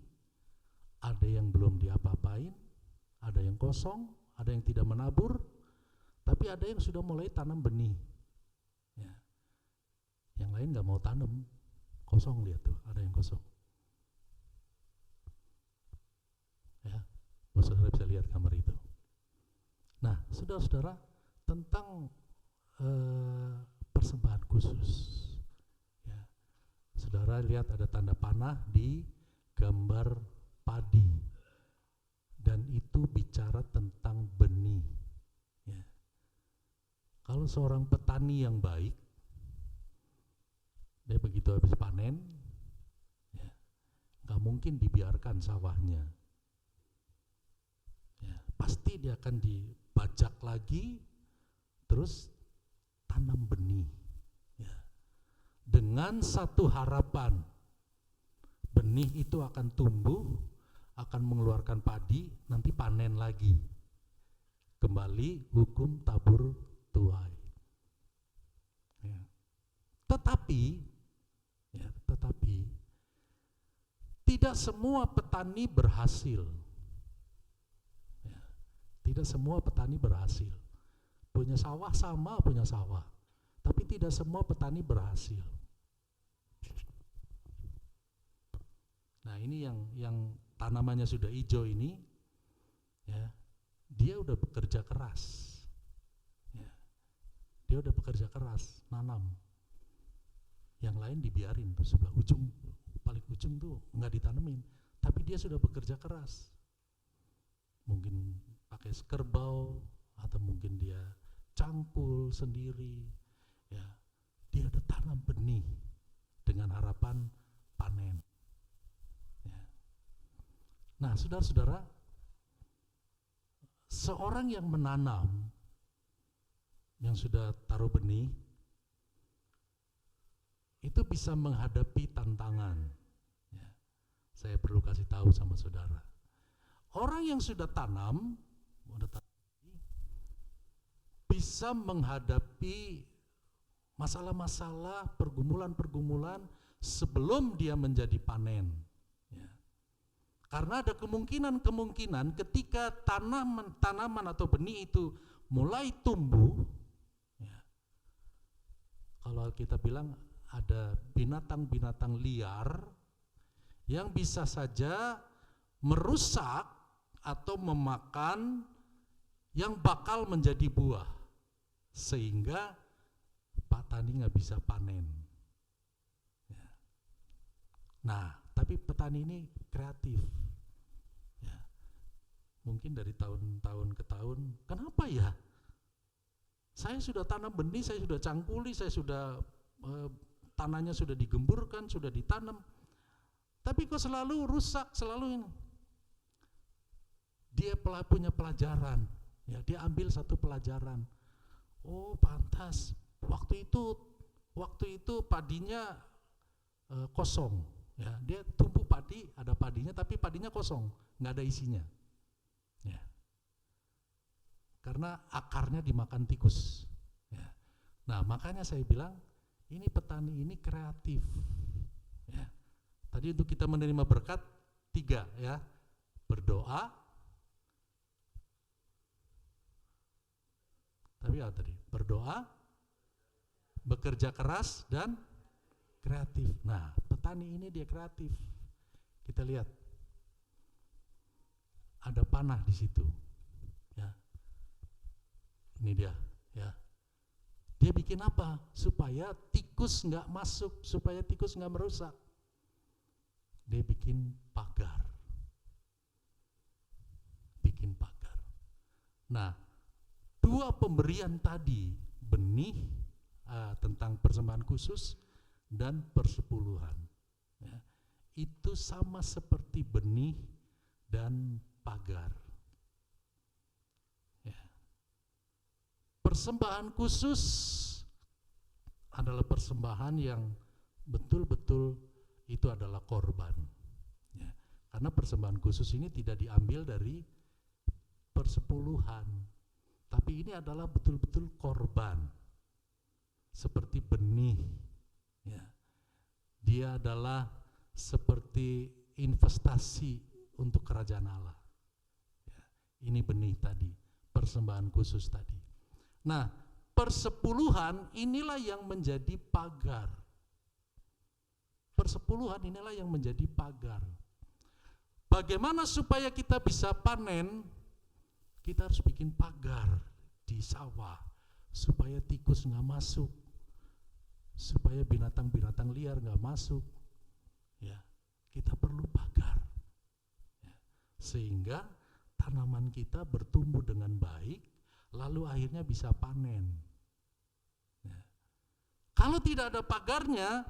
ada yang belum diapa-apain, ada yang kosong, ada yang tidak menabur, tapi ada yang sudah mulai tanam benih. Ya. Yang lain nggak mau tanam, kosong, lihat tuh, ada yang kosong. Ya, saudara bisa lihat gambar itu. Nah, saudara-saudara, tentang persembahan khusus. Ya. Saudara lihat ada tanda panah di gambar padi, dan itu bicara tentang benih. Ya. Kalau seorang petani yang baik, dia begitu habis panen, ya, gak mungkin dibiarkan sawahnya. Ya, pasti dia akan dibajak lagi, terus tanam benih. Ya. Dengan satu harapan, benih itu akan tumbuh, akan mengeluarkan padi, nanti panen lagi. Kembali hukum tabur tuai. Ya. Tetapi tidak semua petani berhasil. Tidak semua petani berhasil. Punya sawah sama punya sawah, tapi tidak semua petani berhasil. Nah, ini yang tanamannya sudah hijau ini, ya, dia udah bekerja keras. Ya, dia udah bekerja keras, nanam. Yang lain dibiarin tuh sebelah ujung, paling ujung tuh nggak ditanemin, tapi dia sudah bekerja keras. Mungkin pakai kerbau atau mungkin dia cangkul sendiri, ya, dia udah tanam benih dengan harapan panen. Ya. Nah, saudara-saudara, seorang yang menanam, yang sudah taruh benih, itu bisa menghadapi tantangan. Ya. Saya perlu kasih tahu sama saudara. Orang yang sudah tanam, bisa menghadapi masalah-masalah, pergumulan-pergumulan sebelum dia menjadi panen. Ya. Karena ada kemungkinan ketika tanaman atau benih itu mulai tumbuh, ya, kalau kita bilang ada binatang-binatang liar yang bisa saja merusak atau memakan yang bakal menjadi buah, sehingga petani nggak bisa panen. Ya. Nah, tapi petani ini kreatif. Ya. Mungkin dari tahun ke tahun, kenapa ya? Saya sudah tanam benih, saya sudah cangkuli, saya sudah tanahnya sudah digemburkan, sudah ditanam, tapi kok selalu rusak, selalu ini. Dia punya pelajaran, ya, dia ambil satu pelajaran. Oh, pantas waktu itu padinya kosong, ya, dia tumbuh padi, ada padinya tapi padinya kosong, nggak ada isinya, ya, karena akarnya dimakan tikus. Ya. Nah, makanya saya bilang ini petani ini kreatif. Ya. Tadi untuk kita menerima berkat 3, ya, berdoa. Tapi apa tadi? Berdoa, bekerja keras, dan kreatif. Nah, petani ini dia kreatif. Kita lihat, ada panah di situ. Ya, ini dia. Ya, dia bikin apa? Supaya tikus nggak masuk, supaya tikus nggak merusak. Dia bikin pagar. Bikin pagar. Nah, 2 pemberian tadi, benih tentang persembahan khusus dan persepuluhan, ya, itu sama seperti benih dan pagar. Ya. Persembahan khusus adalah persembahan yang betul-betul itu adalah korban. Ya. Karena persembahan khusus ini tidak diambil dari persepuluhan, tapi ini adalah betul-betul korban, seperti benih. Ya. Dia adalah seperti investasi untuk kerajaan Allah. Ya. Ini benih tadi, persembahan khusus tadi. Nah, persepuluhan inilah yang menjadi pagar. Persepuluhan inilah yang menjadi pagar. Bagaimana supaya kita bisa panen? Kita harus bikin pagar di sawah supaya tikus nggak masuk, supaya binatang-binatang liar nggak masuk. Ya, kita perlu pagar, ya, sehingga tanaman kita bertumbuh dengan baik, lalu akhirnya bisa panen. Ya. Kalau tidak ada pagarnya,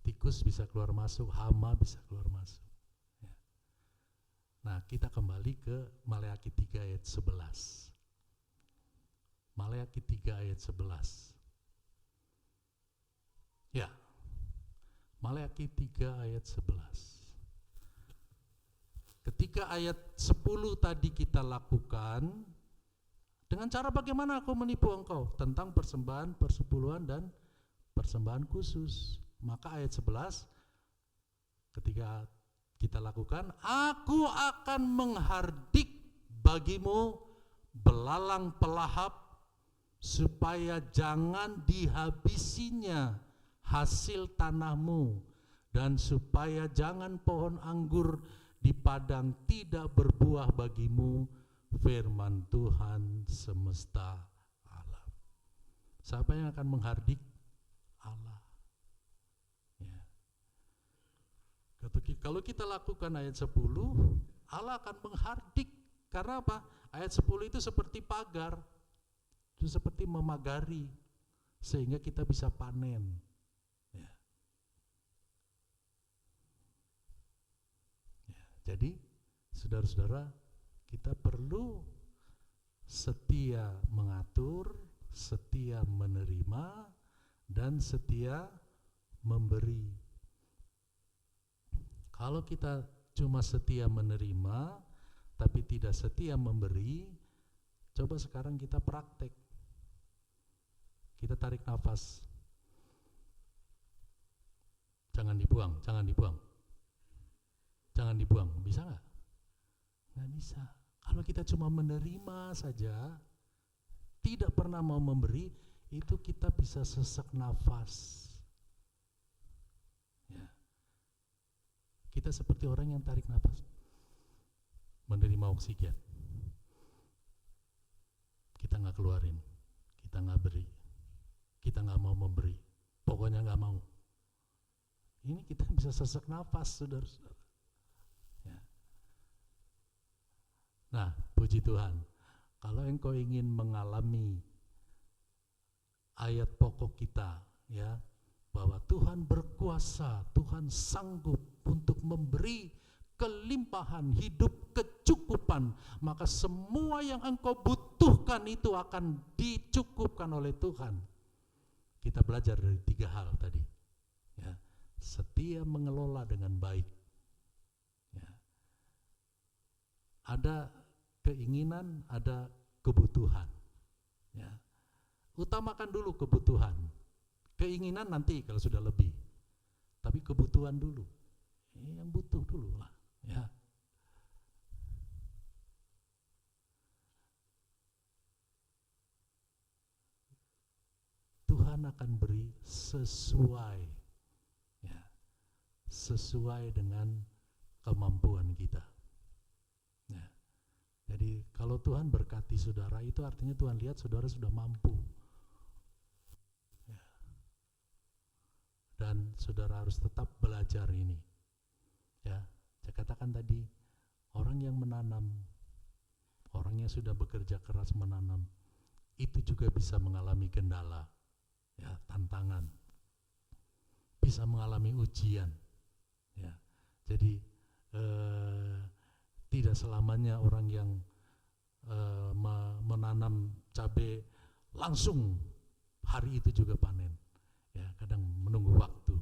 tikus bisa keluar masuk, hama bisa keluar masuk. Nah, kita kembali ke Maleakhi 3 ayat 11. Maleakhi 3 ayat 11. Ya, Maleakhi 3 ayat 11. Ketika ayat 10 tadi kita lakukan, dengan cara bagaimana aku menipu engkau? Tentang persembahan, persepuluhan, dan persembahan khusus. Maka ayat 11, ketika kita lakukan, aku akan menghardik bagimu belalang pelahap supaya jangan dihabisinya hasil tanahmu, dan supaya jangan pohon anggur di padang tidak berbuah bagimu, firman Tuhan semesta alam. Siapa yang akan menghardik? Allah. Ya. Kalau kita lakukan ayat 10, Allah akan menghardik. Karena apa? Ayat 10 itu seperti pagar, itu seperti memagari, sehingga kita bisa panen. Ya. Ya. Jadi, saudara-saudara, kita perlu setia mengatur, setia menerima, dan setia memberi. Kalau kita cuma setia menerima, tapi tidak setia memberi, coba sekarang kita praktek. Kita tarik nafas. Jangan dibuang, jangan dibuang. Jangan dibuang, bisa nggak? Nggak bisa. Kalau kita cuma menerima saja, tidak pernah mau memberi, itu kita bisa sesak nafas. Ya. Kita seperti orang yang tarik nafas, menerima oksigen. Kita nggak keluarin, kita nggak beri, kita nggak mau memberi, pokoknya nggak mau. Ini kita bisa sesak nafas, saudara-saudara. Ya. Nah, puji Tuhan, kalau engkau ingin mengalami ayat pokok kita, ya, bahwa Tuhan berkuasa, Tuhan sanggup untuk memberi kelimpahan hidup, kecukupan, maka semua yang engkau butuhkan itu akan dicukupkan oleh Tuhan. Kita belajar dari 3 hal tadi, ya. Setia mengelola dengan baik, ya. Ada keinginan, ada kebutuhan, ya. Utamakan dulu kebutuhan, keinginan nanti kalau sudah lebih, tapi kebutuhan dulu, yang butuh dulu lah, ya. Tuhan akan beri sesuai, ya, sesuai dengan kemampuan kita. Ya. Jadi kalau Tuhan berkati saudara, itu artinya Tuhan lihat saudara sudah mampu. Ya. Dan saudara harus tetap belajar ini. Ya, saya katakan tadi, orang yang menanam, orang yang sudah bekerja keras menanam, itu juga bisa mengalami kendala, ya, tantangan, bisa mengalami ujian, ya. Jadi tidak selamanya orang yang menanam cabai langsung hari itu juga panen, ya. Kadang menunggu waktu,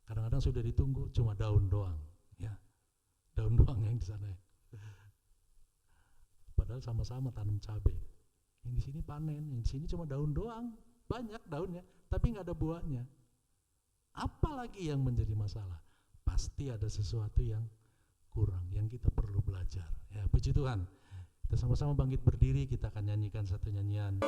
kadang-kadang sudah ditunggu cuma daun doang, ya, daun doang yang di sana. Padahal sama-sama tanam cabai, yang di sini panen, yang di sini cuma daun doang, banyak daunnya, tapi nggak ada buahnya. Apalagi yang menjadi masalah? Pasti ada sesuatu yang kurang, yang kita perlu belajar. Ya, puji Tuhan. Kita sama-sama bangkit berdiri, kita akan nyanyikan satu nyanyian.